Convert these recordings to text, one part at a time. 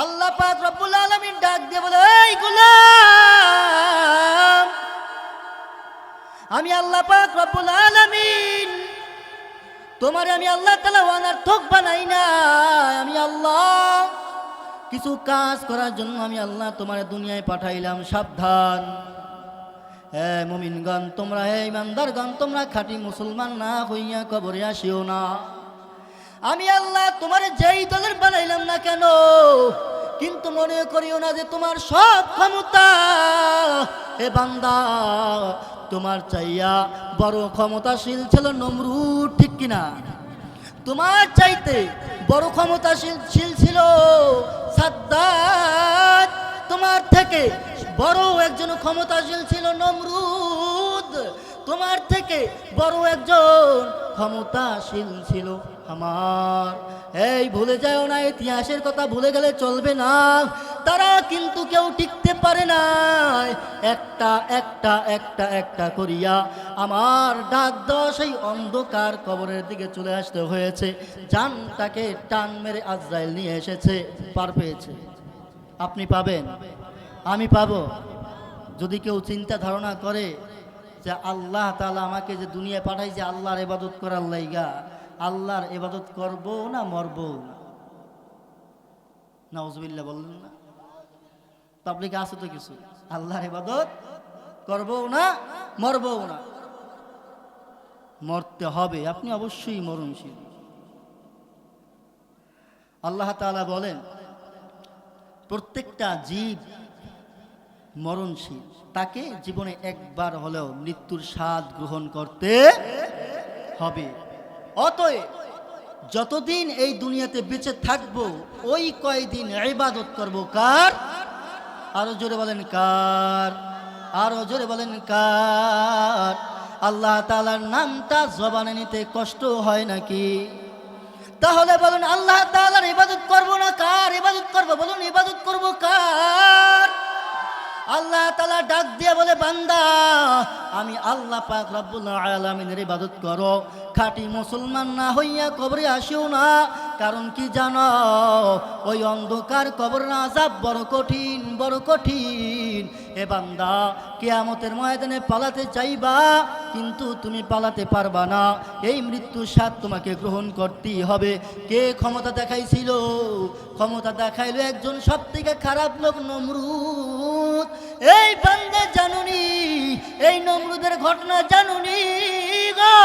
আল্লাহ পাক রব্বুল আলামিন ডাক দিয়ে বলে, এই গোলাম, আমি আল্লাহ পাক রব্বুল আলামিন তোমারে আমি আল্লাহ তাআলা অনর্থক বানাই না। আমি আল্লাহ কিছু কাজ করার জন্য আমি আল্লাহ তোমারে দুনিয়ায় পাঠাইলাম। সাবধান হে মুমিনগণ, তোমরা হে ইমানদারগণ, তোমরা খাঁটি মুসলমান না হইয়া কবরে আসিও না। আমি আল্লাহ তোমার যেই দলের বানাইলাম না কেন, কিন্তু মনে করিও না যে তোমার সব ক্ষমতা এ বান্দা তোমার চাইয়া বড় ক্ষমতাশীল ছিল নমরুদ, ঠিক কিনা? তোমার চাইতে বড় ক্ষমতাশীল ছিল সাদ্দাত, তোমার থেকে বড় একজন ক্ষমতাশীল ছিল নমরুদ, তোমার থেকে বড় একজন ক্ষমতাশীল ছিল আমার। এই ভুলে যাও না, ইতিহাসের কথা ভুলে গেলে চলবে না। তারা কিন্তু কেউ টিকতে পারে না, একটা একটা একটা একটা করিয়া আমার ডাক দেওয়া সেই অন্ধকার কবরের দিকে চলে আসতে হয়েছে। জানটাকে টান মেরে আজরাইল নিয়ে এসেছে, পার পেয়েছে। আপনি পাবেন, আমি পাবো। যদি কেউ চিন্তা ধারণা করে যে আল্লাহ তাআলা আমাকে যে দুনিয়া পাঠাইছে আল্লাহর ইবাদত করার লাইগা, আল্লাহর ইবাদত করব না মরব? নাউজুবিল্লাহ বললেন না? পাবলিক আছে তো কিছু, আল্লাহর ইবাদত করব না মরব না। মরতে হবে, আপনি অবশ্যই মরণশীল। আল্লাহ তাআলা বলেন প্রত্যেকটা জীব মরণশীল, তাকে জীবনে একবার হলেও মৃত্যুর স্বাদ গ্রহণ করতে হবে। অতএব যতদিন এই দুনিয়াতে বেঁচে থাকবো ওই কয়দিন ইবাদত করব কার? আরো জোরে বলেন কার? আরো জোরে বলেন কার? আল্লাহ তাআলার নামটা জবানে নিতে কষ্ট হয় নাকি? তাহলে বলুন আল্লাহ তাআলার ইবাদত করব না কার ইবাদত করব? বলুন ইবাদত করব কার? আল্লাহ তাআলা ডাক দিয়ে বলে, বান্দা আমি আল্লাহ পাক রব্বুল আলামিনের ইবাদত করো, খাঁটি মুসলমান না হইয়া কবরে আসিও না। কারণ কি জানো? ওই অন্ধকার কবরের আযাব বড় কঠিন, বড় কঠিন। এ বান্দা, কিয়ামতের ময়দানে পালাতে চাইবা কিন্তু তুমি পালাতে পারবা না। এই মৃত্যুর স্বাদ তোমাকে গ্রহণ করতেই হবে। কে ক্ষমতা দেখাইছিল? ক্ষমতা দেখাইলো একজন সবথেকে খারাপ লোক, নমরুদ। এই বান্দা জানুনি এই নমরুদের ঘটনা? জানুনি গো?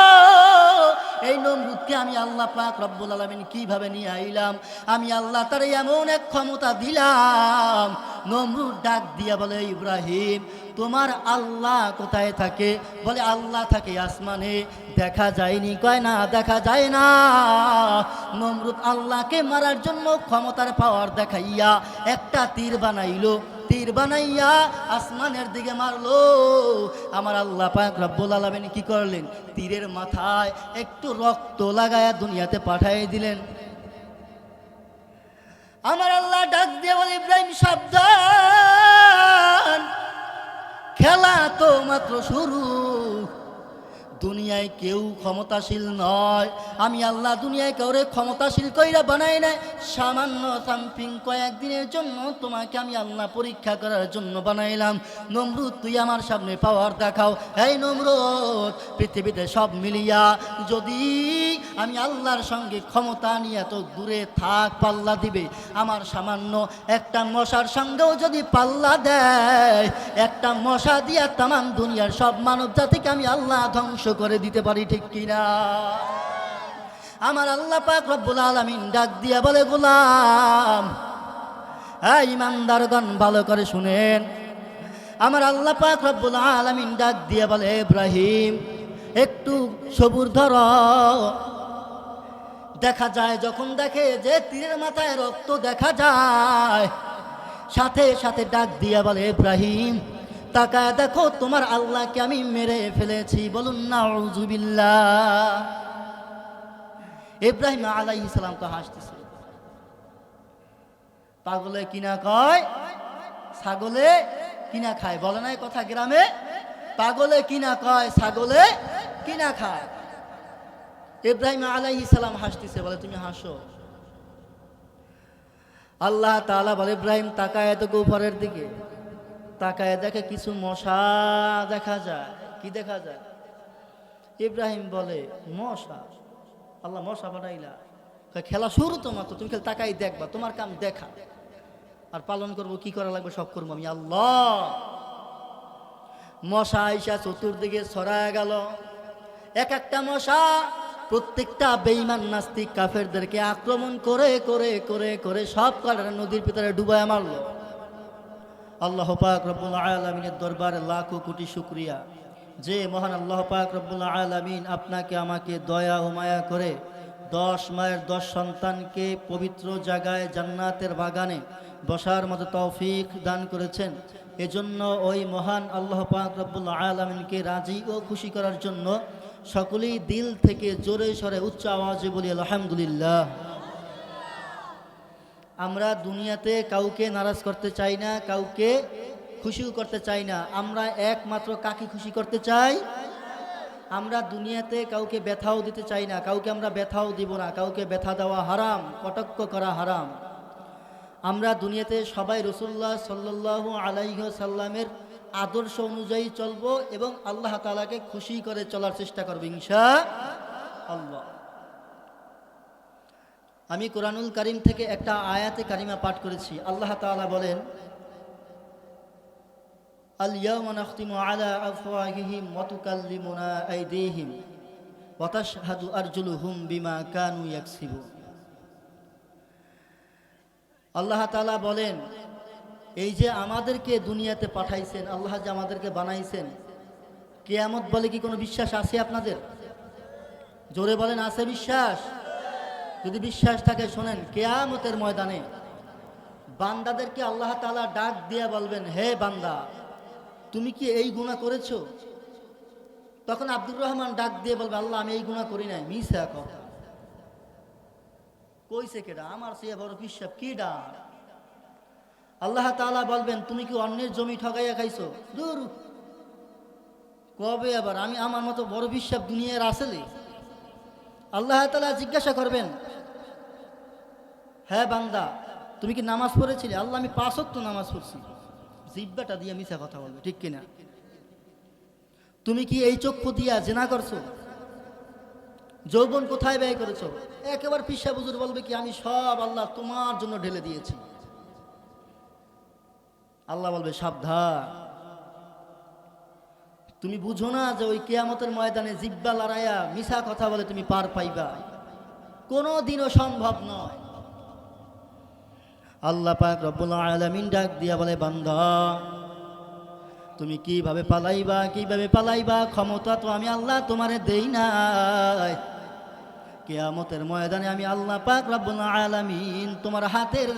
এই নমরুদকে আমি আল্লাহ পাক রব্বুল আলামিন কিভাবে নিয়ে আইলাম? আমি আল্লাহ তার এমন এক ক্ষমতা দিলাম। নমরুদ ডাক দিয়া বলে, ইব্রাহিম তোমার আল্লাহ কোথায় থাকে? বলে আল্লাহ থাকে আসমানে। দেখা যায়নি? কয় না, দেখা যায় না। নমরুদ আল্লাহকে মারার জন্য ক্ষমতার পাওয়ার দেখাইয়া একটা তীর বানাইলো, তীর বানাইয়া আসমানের দিকে মারলো। আমার আল্লাহ পাক রব্বুল আলামিন কি করলেন? তীরের মাথায় একটু রক্ত লাগায়া দুনিয়াতে পাঠিয়ে দিলেন। আমার আল্লাহ ডাক দিয়ে বলে, ইব্রাহিম সাবধান, খেলা তো মাত্র শুরু। দুনিয়ায় কেউ ক্ষমতাশীল নয়। আমি আল্লাহ দুনিয়ায় কাউরে ক্ষমতাশীল কইরা বানাই নাই। সামান্য সামথিং কয়েকদিনের জন্য তোমাকে আমি আল্লাহ পরীক্ষা করার জন্য বানাইলাম। নমরুদ তুই আমার সামনে পাওয়ার দেখাও। এই নমরুদ, পৃথিবীতে সব মিলিয়া যদি আমি আল্লাহর সঙ্গে ক্ষমতা নিয়ে এত দূরে থাক, পাল্লা দিবে? আমার সামান্য একটা মশার সঙ্গেও যদি পাল্লা দেয়, একটা মশা দিয়া তামাম দুনিয়ার সব মানব জাতিকে আমি আল্লাহ ধ্বংস করে দিতে পারি, ঠিক কিনা? আমার আল্লাহ পাক রব্বুল আলামিন ডাক দিয়া বলে, গোলাম, হ্যাঁ ইমানদারগণ ভালো করে শুনেন। আমার আল্লাহ পাক রব্বুল আলামিন ডাক দিয়া বলে, ইব্রাহিম একটু সবুর ধর। দেখা যায়, যখন দেখে যে তীরের মাথায় রক্ত দেখা যায়, সাথে সাথে ডাক দিয়া বলে, ইব্রাহিম তাকায় দেখো তোমার আল্লাহকে আমি মেরে ফেলেছি। বলুন নাউযুবিল্লাহ। ইব্রাহিম আলাইহিস সালাম তো হাসতেছে। পাগলে কিনা কয়, ছাগলে কিনা খায়, বলে নাই কথা গ্রামে? পাগলে কিনা কয়, ছাগলে কিনা খায়। ইব্রাহিম আলাইহিস সালাম হাসতেছে, বলে তুমি হাসো। আল্লাহ তাআলা বলে ইব্রাহিম তাকায় তো উপরের দিকে, তাকায় দেখে কিছু মশা দেখা যায়। কি দেখা যায়? ইব্রাহিম বলে মশা? আল্লাহ মশা বানাইলা? খেলা শুরু তো মাত্র, তুমি খেলে তাকাই দেখবা, তোমার কাম দেখা, আর পালন করব কি করা লাগবে সব করবো আমি আল্লাহ। মশা আইসা চতুর্দিকে ছড়ায় গেল। এক একটা মশা প্রত্যেকটা বেঈমান নাস্তিক কাফেরদেরকে আক্রমণ করে করে করে করে সব কটা নদীর ভিতরে ডুবায় মারলো। আল্লাহ পাক রব্বুল আলামিনের দরবারে লাখো কোটি শুকরিয়া, যে মহান আল্লাহ পাক রব্বুল আলামিন আপনাকে আমাকে দয়া ও মায়া করে 10 মায়ের 10 সন্তানকে পবিত্র জায়গায় জান্নাতের বাগানে বসার মতো তৌফিক দান করেছেন। এজন্য ওই মহান আল্লাহ পাক রব্বুল আলামিনকে রাজি ও খুশি করার জন্য সকলেই দিল থেকে জোরে সরে উচ্চ আওয়াজে বলি আলহামদুলিল্লাহ। আমরা দুনিয়াতে কাউকে নারাজ করতে চাই না, কাউকে খুশিও করতে চাই না। আমরা একমাত্র কাকে খুশি করতে চাই? আমরা দুনিয়াতে কাউকে ব্যথাও দিতে চাই না, কাউকে আমরা ব্যথাও দিব না। কাউকে ব্যথা দেওয়া হারাম, কটাক্ষ করা হারাম। আমরা দুনিয়াতে সবাই রাসূলুল্লাহ সাল্লাল্লাহু আলাইহি ওয়াসাল্লামের আদর্শ অনুযায়ী চলবো এবং আল্লাহ তাআলাকে খুশি করে চলার চেষ্টা করব ইনশাআল্লাহ। আমি কোরআনুল কারীম থেকে একটা আয়াতে কারিমা পাঠ করেছি। আল্লাহ তাআলা বলেন, আল ইয়াওমা নাখতিমু আলা আফওয়াহিহিম ওয়া তুকাল্লিমুনা আইদিহিম ওয়া তাশহাদু আরজুলুহুম বিমা কানু ইয়াকসিবুন। আল্লাহ তাআলা বলেন, এই যে আমাদেরকে দুনিয়াতে পাঠাইছেন, আল্লাহ যে আমাদেরকে বানাইছেন, কিয়ামত বলে কি কোনো বিশ্বাস আছে আপনাদের? জোরে বলেন, আছে বিশ্বাস? যদি বিশ্বাস থাকে শোনেন, কিয়ামতের ময়দানে বান্দাদেরকে আল্লাহ তাআলা ডাক দিয়ে বলবেন, হে বান্দা তুমি কি এই গুনাহ করেছো? তখন আব্দুর রহমান ডাক দিয়ে বলবে, আল্লাহ আমি এই গুনাহ করি নাই। মিছা কথা কইছে কেডা? আমার চেয়ে বড় পিশাব কি ডাক? আল্লাহ তাআলা বলবেন, তুমি কি অন্যের জমি ঠগাইয়া খাইছো? দূর, কবে আবার? আমি আমার মতো বড় পিশাব দুনিয়ার আসলে? আল্লাহ তাআলা জিজ্ঞাসা করবেন, হ্যাঁ বান্দা তুমি কি নামাজ পড়েছিলে? আল্লাহ আমি 5 ওয়াক্ত নামাজ পড়ছি। জিহ্বাটা দিয়ে মিছা কথা বলবে, ঠিক কিনা? তুমি কি এই চক্ষু দিয়া জিনা করছো? যৌবন কোথায় ব্যয় করেছো? একেবারে পিশা বুজুর বলবে কি, আমি সব আল্লাহ তোমার জন্য ঢেলে দিয়েছি। আল্লাহ বলবে, সাবধান, তুমি বুঝো না যে ওই কিয়ামতের ময়দানে জিহ্বা লড়াইয়া মিছা কথা বলে তুমি পার পাইবা? কোনো দিনও সম্ভব নয়। আল্লাহ পাক রব্বুল আলামিন ডাক দিয়া বলে, বান্দা তুমি কিভাবে পালাইবা, কিভাবে পালাইবা? ক্ষমতা তো আমি আল্লাহ তোমারে দেই নাই। কিয়ামতের ময়দানে আমি আল্লাহ পাক রব্বুল আলামিন তোমার হাতের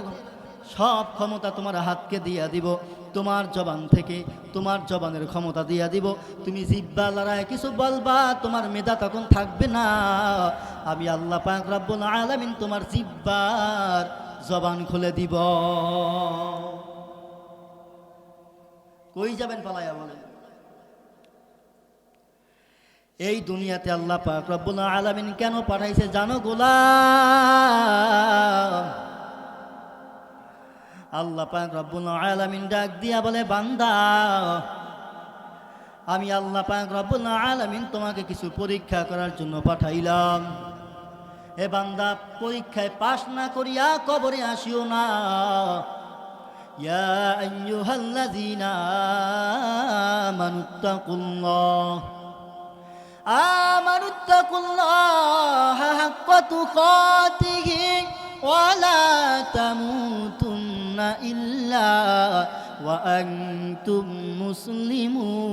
সব ক্ষমতা তোমার হাতকে দিয়া দিব। তোমার জবান থেকে তোমার জবানের ক্ষমতা দিয়া দিব। তুমি জিহ্বা লড়ায় কিছু বলবা, তোমার মেধা তখন থাকবে না। আমি আল্লাহ পাক রব্বুল আলামিন তোমার জিহ্বার জবান খুলে দিব। কই যাবেন পালাইয়া বলেন? এই দুনিয়াতে আল্লাহ পাক রব্বুল আলামিন কেন পাঠাইছে জানো গোলাম? আল্লাহ পাক রব্বুল আলামিন ডাক দিয়া বলে, বান্দা আমি আল্লাহ পাক রব্বুল আলামিন তোমাকে কিছু পরীক্ষা করার জন্য পাঠাইলাম। হে বান্দা, পরীক্ষায় পাশ না করিয়া কবরে আসিও না। ইয়া আইয়ুহাল্লাযীনা আমানুত্তাকুল্লাহা হাক্কা তুকাতিহি ওয়া লা তামুতুন্না ইল্লা ওয়া আনতুম মুসলিমুন।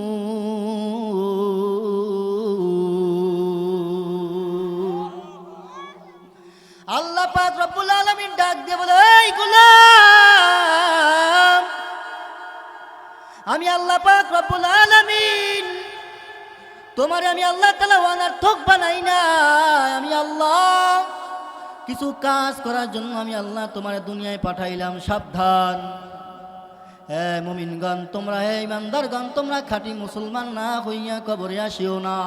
আল্লাহ পাক রব্বুল আলামিন ডাক দিয়ে বলে, এই গোলাম, আমি আল্লাহ পাক রব্বুল আলামিন তোমারে আমি আল্লাহ তাআলা অনর্থক বানাই না। আমি আল্লাহ কিছু কাজ করার জন্য আমি আল্লাহ তোমার দুনিয়ায় পাঠাইলাম। সাবধান হে মুমিনগণ, তোমরা হে ইমানদারগণ, তোমরা খাঁটি মুসলমান না হইয়া কবরে আসিও না।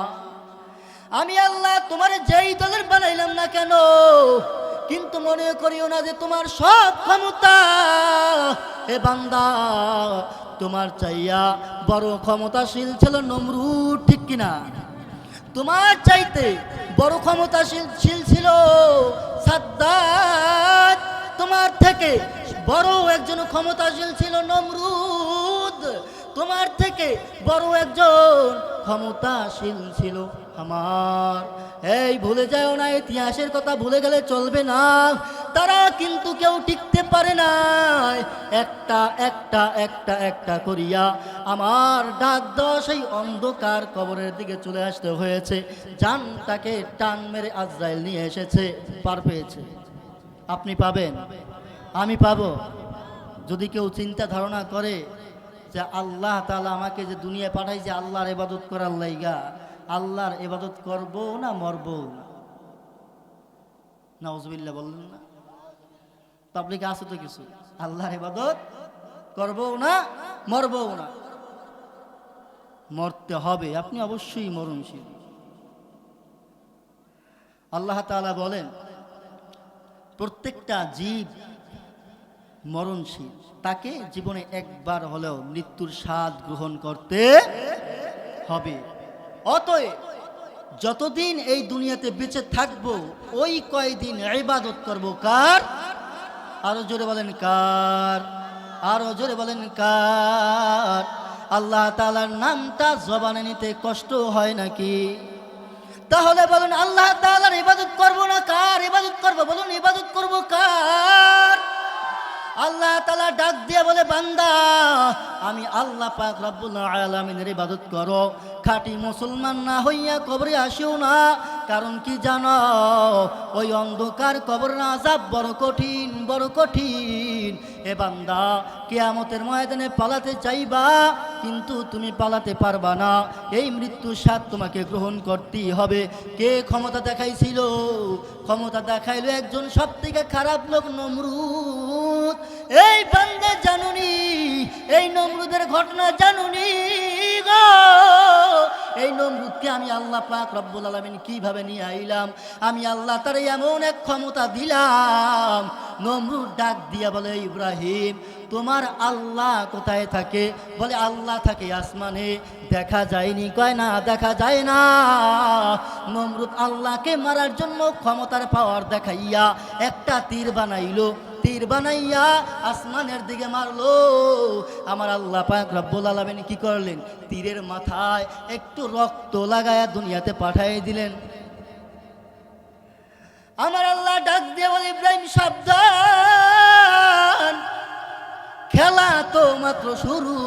আমি আল্লাহ তোমার যেই দলের বানাইলাম না কেন, কিন্তু মনে করিও না যে তোমার সব ক্ষমতা এ বান্দা তোমার চাইয়া বড় ক্ষমতাশীল ছিল নমরুদ, ঠিক কিনা? তোমার চাইতে বড় ক্ষমতাশীল ছিল সাদ্দাত, তোমার থেকে বড় একজন ক্ষমতাশীল ছিল নমরুদ, তোমার থেকে বড় একজন ক্ষমতাশীল ছিল আমার। এই ভুলে যাও না, ইতিহাসের কথা ভুলে গেলে চলবে না। তারা কিন্তু কেউ টিকতে পারে না, একটা একটা একটা একটা করিয়া আমার ডাক দেওয়া সেই অন্ধকার কবরের দিকে চলে আসতে হয়েছে। জানটাকে টান মেরে আজরাইল নিয়ে এসেছে, পার পেয়েছে। আপনি পাবেন, আমি পাবো। যদি কেউ চিন্তা ধারণা করে যে আল্লাহ তাআলা আমাকে যে দুনিয়া পাঠাইছে আল্লাহর ইবাদত করার লাইগা, আল্লাহর ইবাদত করব না মরব? নাউজুবিল্লাহ বললেন না? পাবলিক আছে তো কিছু, আল্লাহর ইবাদত করব না মরব না। মরতে হবে, আপনি অবশ্যই মরণশীল। আল্লাহ তাআলা বলেন প্রত্যেকটা জীব মরণশীল, তাকে জীবনে একবার হলেও মৃত্যুর স্বাদ গ্রহণ করতে হবে। অতএব যতদিন এই দুনিয়াতে বেঁচে থাকবো ওই কয়দিন ইবাদত করব কার? আরো জোরে বলেন কার? আরো জোরে বলেন কার? আল্লাহ তাআলার নামটা জবানে নিতে কষ্ট হয় নাকি? তাহলে বলুন আল্লাহ তাআলার ইবাদত করব না কার ইবাদত করব? বলুন ইবাদত করব কার? আল্লাহ তাআলা ডাক দিয়ে বলে বান্দা আমি আল্লাহ পাক রব্বুল আলামিনের ইবাদত করো, খাঁটি মুসলমান না হইয়া কবরে আসিও না। কারণ কি জানো? ওই অন্ধকার কবরের আযাব বড় কঠিন, বড় কঠিন। এ বান্দা কিয়ামতের ময়দানে পালাতে চাইবা কিন্তু তুমি পালাতে পারবা না, এই মৃত্যুর স্বাদ তোমাকে গ্রহণ করতেই হবে। কে ক্ষমতা দেখাইছিল? ক্ষমতা দেখাইলো একজন সবথেকে খারাপ লোক, নমরুদ। এই বান্দা জানুনি এই নমরুদের ঘটনা জানুনি গো? এই নমরুদকে আমি আল্লাহ পাক রব্বুল আলামিন কিভাবে নিয়ে আইলাম? আমি আল্লাহ তার এমন এক ক্ষমতা দিলাম। নমরুদ ডাক দিয়া বলে ইব্রাহিম তোমার আল্লাহ কোথায় থাকে? বলে আল্লাহ থাকে আসমানে। দেখা যায়নি? কয় না দেখা যায় না। নমরুদ আল্লাহকে মারার জন্য ক্ষমতার পাওয়ার দেখাইয়া একটা তীর বানাইলো, তীর বানাইয়া আসমানের দিকে মারলো। আমার আল্লাহ পাক রব্বুল আলামিন কি করলেন? তীরের মাথায় একটু রক্ত লাগায়া দুনিয়াতে পাঠিয়ে দিলেন। আমার আল্লাহ ডাক দিয়ে বলে ইব্রাহিম সাবধান, খেলা তো মাত্র শুরু।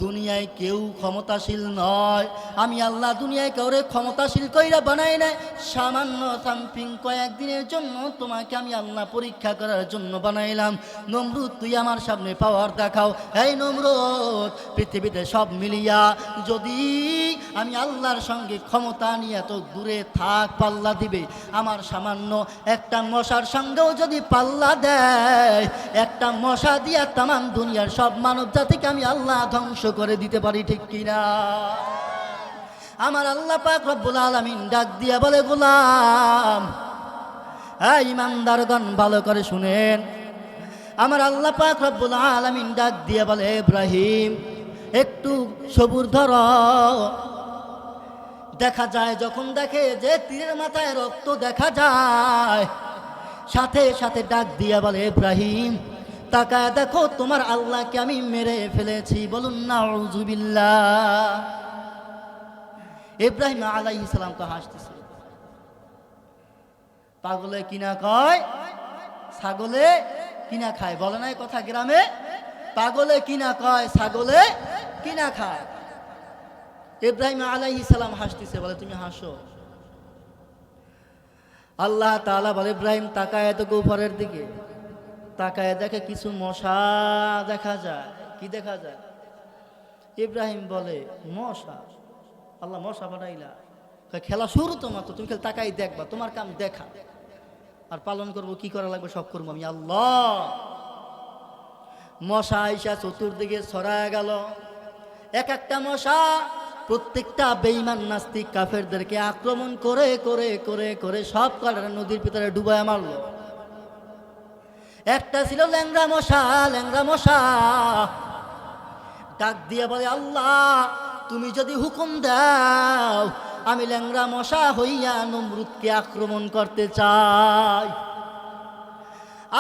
দুনিয়ায় কেউ ক্ষমতাশীল নয়। আমি আল্লাহ দুনিয়ায় কাউরে ক্ষমতাশীল কইরা বানাই নাই। সামান্য সামথিং কয়েকদিনের জন্য তোমাকে আমি আল্লাহ পরীক্ষা করার জন্য বানাইলাম। নমরুদ তুই আমার সামনে পাওয়ার দেখাও। এই নমরুদ পৃথিবীতে সব মিলিয়া যদি আমি আল্লাহর সঙ্গে ক্ষমতা নিয়ে এত দূরে থাক, পাল্লা দিবে? আমার সামান্য একটা মশার সঙ্গেও যদি পাল্লা দেয়, একটা মশা দিয়া তামাম দুনিয়ার সব মানব জাতিকে আমি আল্লাহ ধ্বংস করে দিতে পারি, ঠিক কিনা? আমার আল্লাহ পাক রব্বুল আলামিন ডাক দিয়া বলে গোলাম, এই ইমানদারগণ ভালো করে শুনেন। আমার আল্লাহ পাক রব্বুল আলামিন ডাক দিয়া বলে ইব্রাহিম একটু সবুর ধর। দেখা যায় যখন দেখে যে তীরের মাথায় রক্ত দেখা যায়, সাথে সাথে ডাক দিয়া বলে ইব্রাহিম তাকায় দেখো তোমার আল্লাহকে আমি মেরে ফেলেছি। বলুন নাউযুবিল্লাহ। ইব্রাহিম আলাইহিস সালাম তো হাসতেছে। পাগলে কিনা কয় ছাগলে কিনা খায়, বলে না কথা গ্রামে? পাগলে কিনা কয় ছাগলে কিনা খায়। ইব্রাহিম আলাইহিস সালাম হাসতেছে, বলে তুমি হাসো। আল্লাহ তাআলা বলে ইব্রাহিম তাকায় তো উপরের দিকে, তাকায় দেখে কিছু মশা দেখা যায়। কি দেখা যায়? ইব্রাহিম বলে মশা? আল্লাহ মশা বানাইলা? খেলা শুরু তো মাত্র, তুমি খেলে তাকাই দেখবা, তোমার কাম দেখা, আর পালন করবো কি করা লাগবে সব করবো আমি আল্লাহ। মশা আইসা চতুর্দিকে ছড়ায় গেল। এক একটা মশা প্রত্যেকটা বেঈমান নাস্তিক কাফেরদেরকে আক্রমণ করে করে করে করে সব কটা নদীর ভিতরে ডুবায় মারলো। একটা ছিল ল্যাংড়া মশা, ল্যাংড়া মশা ডাক দিয়ে বলে, আল্লাহ তুমি যদি হুকুম দাও আমি ল্যাংড়া মশা হইয়া নমরুদকে আক্রমণ করতে চাই।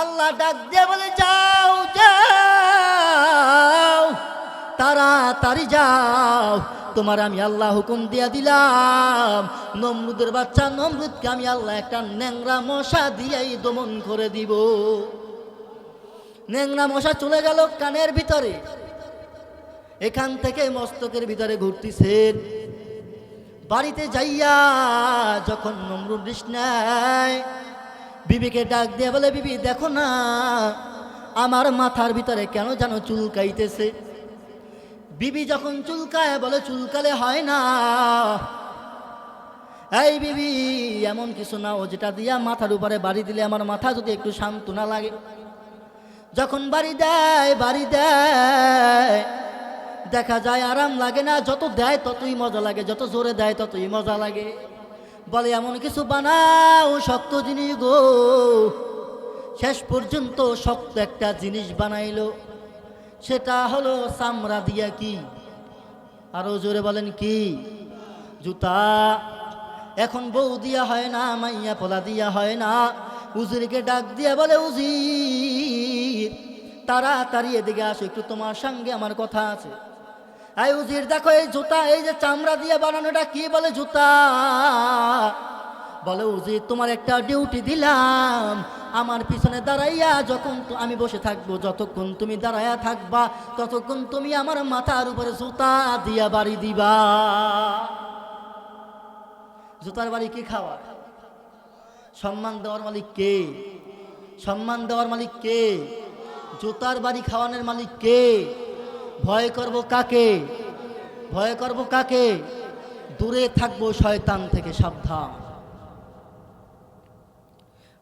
আল্লাহ ডাক দিয়ে বলে, যাও যাও তাড়াতাড়ি যাও, তোমার আমি আল্লাহ হুকুম দিয়া দিলাম, নমরুদের বাচ্চা নমরুদকে আমি আল্লাহ একটা ন্যাংরা মশা দিয়েই দমন করে দিব। ন্যাংরা মশা চলে গেল কানের ভিতরে, এখান থেকে মস্তকের ভিতরে ঘুরতেছেন। বাড়িতে যাইয়া যখন নমরুদ নেয়, বিবিকে ডাক দিয়ে বলে, বিবি দেখো না আমার মাথার ভিতরে কেন যেন চুলকাইতেছে। বিবি যখন চুলকায় বলে, চুলকালে হয় না, এই বিবি এমন কিছু না ও যেটা দিয়া মাথার উপরে বাড়ি দিলে আমার মাথা যদি একটু সান্ত্বনা লাগে। যখন বাড়ি দেয় দেখা যায় আরাম লাগে না, যত দেয় ততই মজা লাগে, যত জোরে দেয় ততই মজা লাগে। বলে এমন কিছু বানাও শক্ত জিনিস গো। শেষ পর্যন্ত শক্ত একটা জিনিস বানাইলো, সেটা হলো চামড়া দিয়া কি, আরো জোরে বলেন কি, জুতা। এখন বউ দিয়া হয় না, মাইয়া পোলা দিয়া হয় না। উজিরকে ডাক দিয়া বলে, উজির তাড়াতাড়ি এদিকে আসো, একটু তোমার সঙ্গে আমার কথা আছে। এই উজির দেখো এই জুতা, এই যে চামড়া দিয়ে বানানোটা কি বলে, জুতা। বলে উজির তোমার একটা ডিউটি দিলাম, আমার পিছনে দাঁড়াইয়া যখন আমি বসে থাকবো, যতক্ষণ তুমি দাঁড়াইয়া থাকবা ততক্ষণ তুমি আমার মাথার উপরে জুতা দিয়া বাড়ি দিবা। জুতার বাড়ি কি খাওয়া? সম্মান দেওয়ার মালিক কে? সম্মান দেওয়ার মালিক কে? জুতার বাড়ি খাওয়ানোর মালিক কে? ভয় করব কাকে? ভয় করব কাকে? দূরে থাকবো শয়তান থেকে, সাবধান।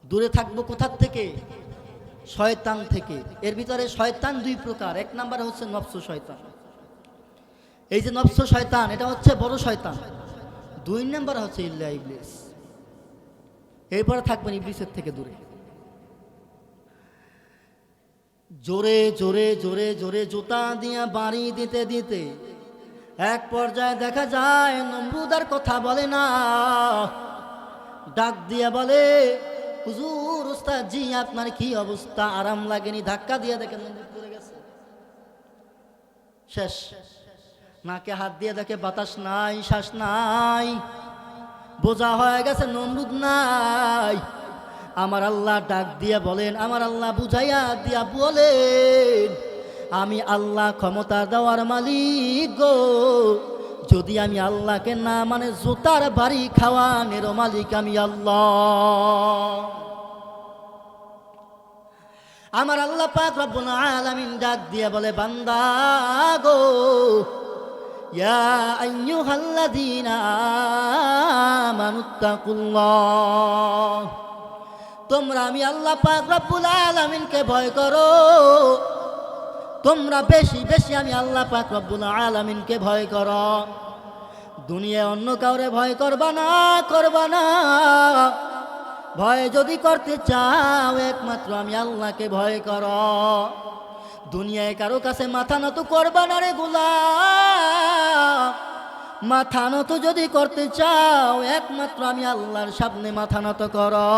দূরে থাকবো কোথার থেকে? শয়তান থেকে। এর ভিতরে শয়তান দুই প্রকার। এক নাম্বার হচ্ছে নফস শয়তান। এই যে নফস শয়তান, এটা হচ্ছে বড় শয়তান। দুই নাম্বার হচ্ছে ইল্লা ইবলিস। এরপরে থাকবেন ইবলিসের থেকে দূরে। জোরে জোরে জোরে জোরে জুতা দিয়া বাড়ি দিতে দিতে এক পর্যায়ে দেখা যায় নমরুদ আর কথা বলে না, ডাক দিয়া বলে, হুজুর উস্তাদ জি আপনার কি অবস্থা, আরাম লাগেনি? ধাক্কা দিয়ে দেখেন নমরুদ পড়ে গেছে, শেষ। নাকে হাত দিয়ে দেখে বাতাস নাই, শ্বাস নাই, বোঝা হয়ে গেছে নমরুদ নাই। আমার আল্লাহ ডাক দিয়া বলেন, আমার আল্লাহ বুঝাইয়া দিয়া বলেন, আমি আল্লাহ ক্ষমতা দেওয়ার মালিক গো। যদি আমি আল্লাহকে না মানে জুতার বাড়ি খাওয়ানোর মালিক আমি আল্লাহ। আমার আল্লাহ পাক রব্বুল আলামিন ডাক দিয়া বলে, বান্দা গো, ইয়া আইয়ুহাল্লাযীনা আমানুত্তাকুল্লাহ, তোমরা আমি আল্লাহ পাক রব্বুল আলামিনকে ভয় করো। তোমরা বেশি বেশি আমি আল্লাহ পাক রব্বুল আলামিনকে ভয় করো। দুনিয়ায় অন্য কাউরে ভয় করবা না, করবা না। ভয় যদি করতে চাও একমাত্র আমি আল্লাহকে ভয় করো। দুনিয়ায় কারো কাছে মাথা নত করবা না রে গোলাম। মাথা নত যদি করতে চাও একমাত্র আমি আল্লাহর সামনে মাথা নত করো।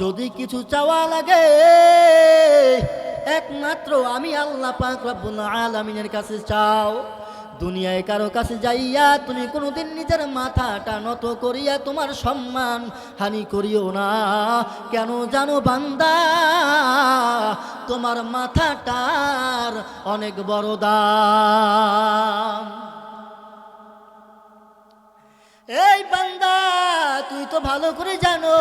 যদি কিছু চাওয়া লাগে একমাত্র আমি আল্লাহ পাক রব্বুল আলামিনের কাছে চাও। দুনিয়ায় কারো কাছে যাইয়া তুমি কোনোদিন নিজের মাথাটা নত করিয়া তোমার সম্মান হানি করিও না। কেন জানো বান্দা, তোমার মাথাটার অনেক বড় দাম। এই বান্দা তুই তো ভালো করে জানো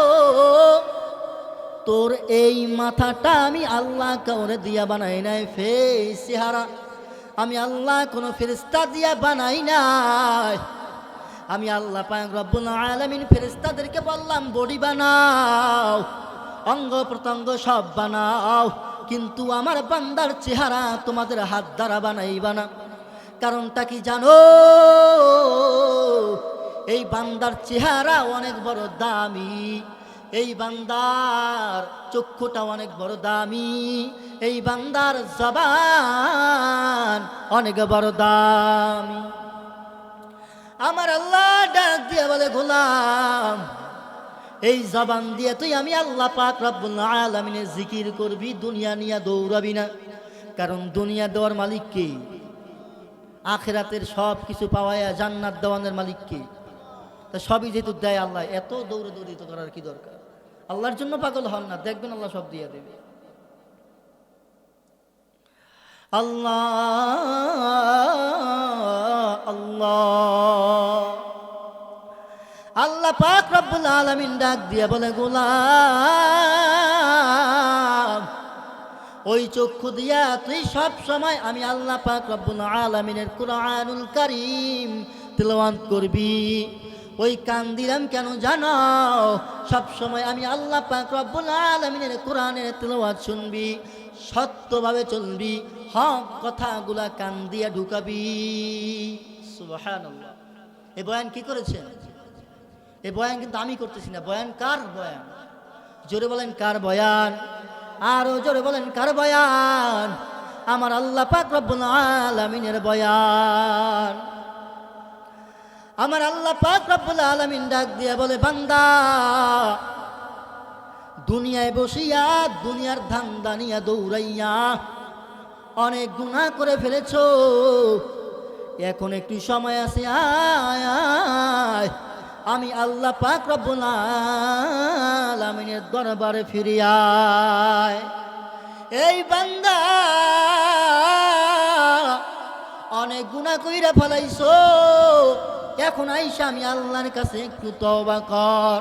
তোর এই মাথাটা আমি আল্লাহ কাউরে দিয়া বানাই নাই, ফেস চেহারা আমি আল্লাহ কোনো ফেরেশতা দিয়া বানাই নাই। আমি আল্লাহ পাক রব্বুল আলামিন ফেরেশতাদেরকে বললাম বডি বানাও, অঙ্গ প্রত্যঙ্গ সব বানাও, কিন্তু আমার বান্দার চেহারা তোমাদের হাত দ্বারা বানাইবা না। কারণটা কি জানো? এই বান্দার চেহারা অনেক বড় দামি, এই বান্দার চক্ষুটা অনেক বড় দামি, এই বান্দার জবান অনেক বড় দামি। আমার আল্লাহ ডাক দিয়ে বলে, গোলাম, এই জবান দিয়ে তুই আমি আল্লাহ পাক রব্বুল আলামিনের জিকির করবি, দুনিয়া নিয়ে দৌড়াবি না। কারণ দুনিয়া দেওয়ার মালিক কে? আখিরাতের সব কিছু পাওয়ায়া জান্নাত দেওয়ানের মালিক কে? তা সবই যেহেতু দেয় আল্লাহ, এত দৌড়াদৌড়ি তো করার কি দরকার? আল্লাহর জন্য পাগল হন না, দেখবেন আল্লাহ সব দিয়ে দেবে। আল্লাহ আল্লাহ আল্লাহ পাক রব্বুল আলামিন ডাক দিয়ে বলে, গোলাম, ওই চক্ষু দিয়া তুই সব সময় আমি আল্লাহ পাক রব্বুল আলামিনের কুরআনুল কারীম তিলাওয়াত করবি। ওই কান দিলাম কেন জানো? সব সময় আমি আল্লাহ পাক রব্বুল আলামিনের কোরআনের তিলাওয়াত শুনবি, সত্যভাবে চলবি, হক কথাগুলা কান দিয়া ঢুকাবি। সুবহানাল্লাহ। এই বয়ান কি করেছেন? এই বয়ান কিন্তু আমি করতেছি না। বয়ান কার বয়ান? জোরে বলেন কার বয়ান? আরো জোরে বলেন কার বয়ান? আমার আল্লাহ পাক রব্বুল আলামিনের বয়ান। আমার আল্লাহ পাক রব্বুল আলামিন ডাক দিয়ে বলে, বান্দা, দুনিয়ায় বসিয়া দুনিয়ার ধান্দা নিয়া দৌড়াইয়া অনেক গুনাহ করে ফেলেছো। এখন একটু সময় আছে, আয় আয় আমি আল্লাহ পাক রব্বুল আলামিনের দরবারে ফিরে আয়। এই বান্দা, অনেক গুনাহ কইরা ফেলাইছো, এখন আইসা আমি আল্লাহর কাছে একটু তওবা কর।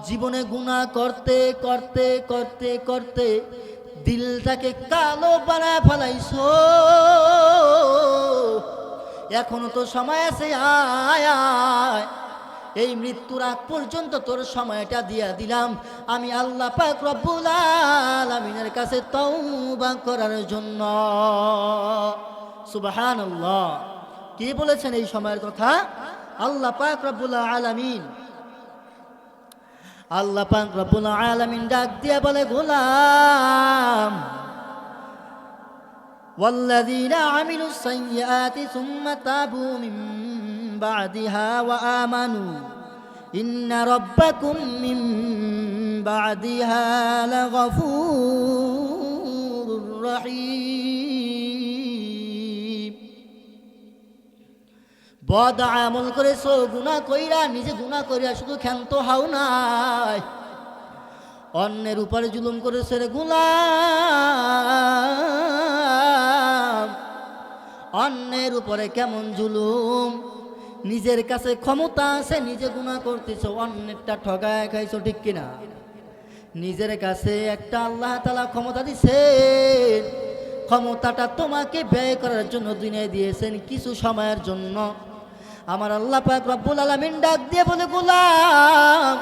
জীবনে গুনাহ করতে করতে করতে করতে দিলটাকে কালো বানায় ফেলাইছো, এখনো তো সময় আছে, আয় আয় এই মৃত্যুর আগ পর্যন্ত তোর সময়টা দিয়া দিলাম আমি আল্লাহ পাক রব্বুল আলামিনের কাছে তওবা করার জন্য। সুবহানাল্লাহ। কি বলেছেন এই সময়ের কথা? আল্লাহ পাক রব্বুল আলামিন। আল্লাহ পাক রব্বুল আলামিন ডাক দিয়া বলে, গোলাম, والذين عملوا السيئات ثم تابوا من بعدها وآمنوا إن ربكم من بعدها لغفور رحيم। বদ আমল করেছো, গুনাহ কইরা, নিজে গুনাহ কইরা শুধু ক্ষান্ত হও নাই, অন্যের উপরে জুলুম করেছে রে গোলাম। অন্যের উপরে কেমন জুলুম? নিজের কাছে ক্ষমতা আছে, নিজে গুনাহ করতেছো, অন্যেরটা ঠগায় খাইছো, ঠিক কিনা? নিজের কাছে একটা আল্লাহ তাআলা ক্ষমতা দিয়েছেন, ক্ষমতাটা তোমাকে ব্যয় করার জন্য দুনিয়ায় দিয়েছেন কিছু সময়ের জন্য। আমার আল্লাহ পাক রব্বুল আলামিন ডাক দিয়ে বলে, গোলাম,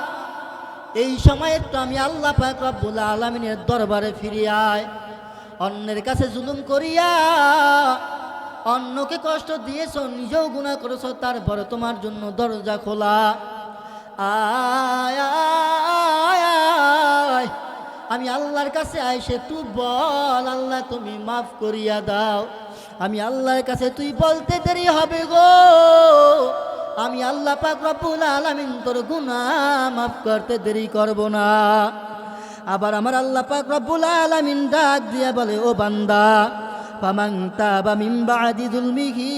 এই সময়ে তো আমি আল্লাহ পাক রব্বুল আলামিনের দরবারে ফিরে আয়। অন্যের কাছে জুলুম করিয়া অন্যকে কষ্ট দিয়েছো, নিজেও গুনাহ করেছো, তারপরে তোমার জন্য দরজা খোলা। আয় আয় আয় আমি আল্লাহর কাছে আইসে তুই বল, আল্লাহ তুমি মাফ করিয়া দাও। আমি আল্লাহর কাছে তুই বলতে দেরি হবে গো, আমি আল্লাহ পাক রব্বুল আলামিন তোর গুনাহ মাফ করতে দেরি করব না। আবার আমার আল্লাহ পাক রব্বুল আলামিন ডাক দিয়ে বলে, ও বান্দা, ফামান তাবা মিন বাদি যুলমিহি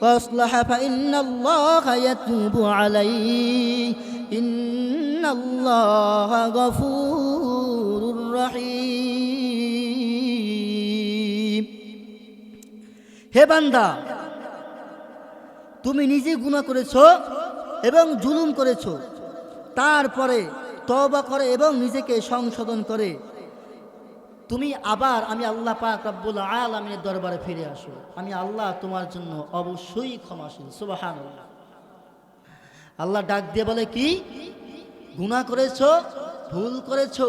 ওয়াসলাহা ফাইন্নাল্লাহা ইয়াতুবু আলাইহি ইন্নাল্লাহা গফুরুর রহিম। হে বান্দা, তুমি নিজে গুনাহ করেছো এবং জুলুম করেছো, তারপরে তওবা করে এবং নিজেকে সংশোধন করে তুমি আবার আমি আল্লাহ পাক রব্বুল আলামিনের দরবারে ফিরে আসো। আমি আল্লাহ তোমার জন্য অবশ্যই ক্ষমাশীল। সুবহানাল্লাহ। আল্লাহ ডাক দিয়ে বলে, কি গুনাহ করেছো, ভুল করেছো,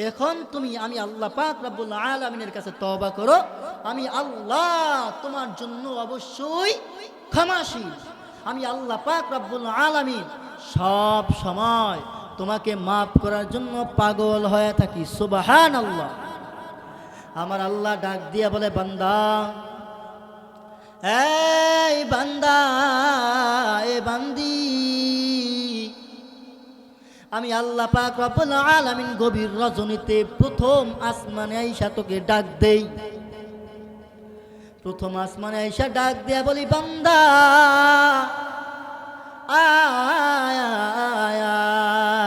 এখন তুমি আমি আল্লাহ পাক রব্বুল আলামিনের কাছে তওবা করো, আমি আল্লাহ তোমার জন্য অবশ্যই ক্ষমাশীল। আমি আল্লাহ পাক রব্বুল আলামিন সব সময় তোমাকে মাফ করার জন্য পাগল হয়ে থাকি। সুবহানাল্লাহ। আমার আল্লাহ ডাক দিয়া বলে, বান্দা, এই বান্দা, এ বান্দি, আমি আল্লাহ পাক রব্বুল আলামিন গভীর রজনীতে প্রথম আসমানে আইসা তোকে ডাক দেই। প্রথম আসমানে আইসা ডাক দেয়া বলি, বান্দা আয় আয়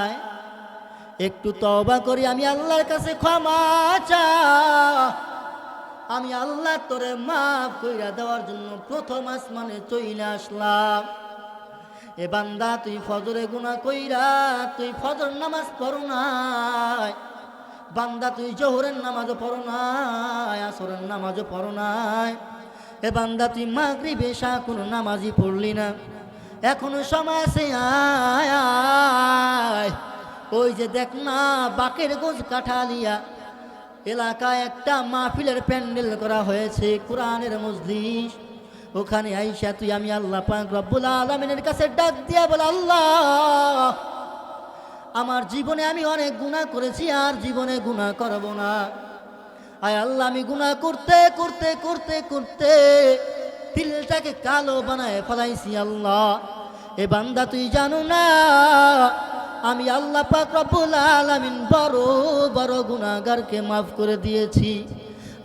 আয়, একটু তওবা করি, আমি আল্লাহর কাছে ক্ষমা চা। আমি আল্লাহ তোরে মাফ কইরা দেওয়ার জন্য প্রথম আসমানে চইলা আসলাম। এ বান্দা, তুই ফজরে গুনাহ কইরা তুই ফজর নামাজ পড়ো নাই, বান্দা তুই জোহরের নামাজও পড়ো নাই, আসরের নামাজও পড়ো নাই, এ বান্দা তুই মাগরিব এশা কোনো নামাজই পড়লি না। এখনো সময় আছে, আয় আয়। ওই যে দেখ না, বাকের গোজ কাঠালিয়া এলাকায় একটা মাহফিলের প্যান্ডেল করা হয়েছে, কোরআনের মজলিস। ওখানে আইসা তুই আমি আল্লাহ পাক রব্বুল আলামিনের কাছে ডাক দিয়া বল, আল্লাহ আমার জীবনে আমি অনেক গুনাহ করেছি, আর জীবনে গুনাহ করব না। আয় আল্লাহ, আমি গুনাহ করতে করতে করতে করতে দিলটাকে কালো বানায় ফেলাইছি। আল্লাহ, এ বান্দা তুই জানো না, আমি আল্লাহ পাক রব্বুল আলামিন বড় বড় গুনাহগারকে মাফ করে দিয়েছি।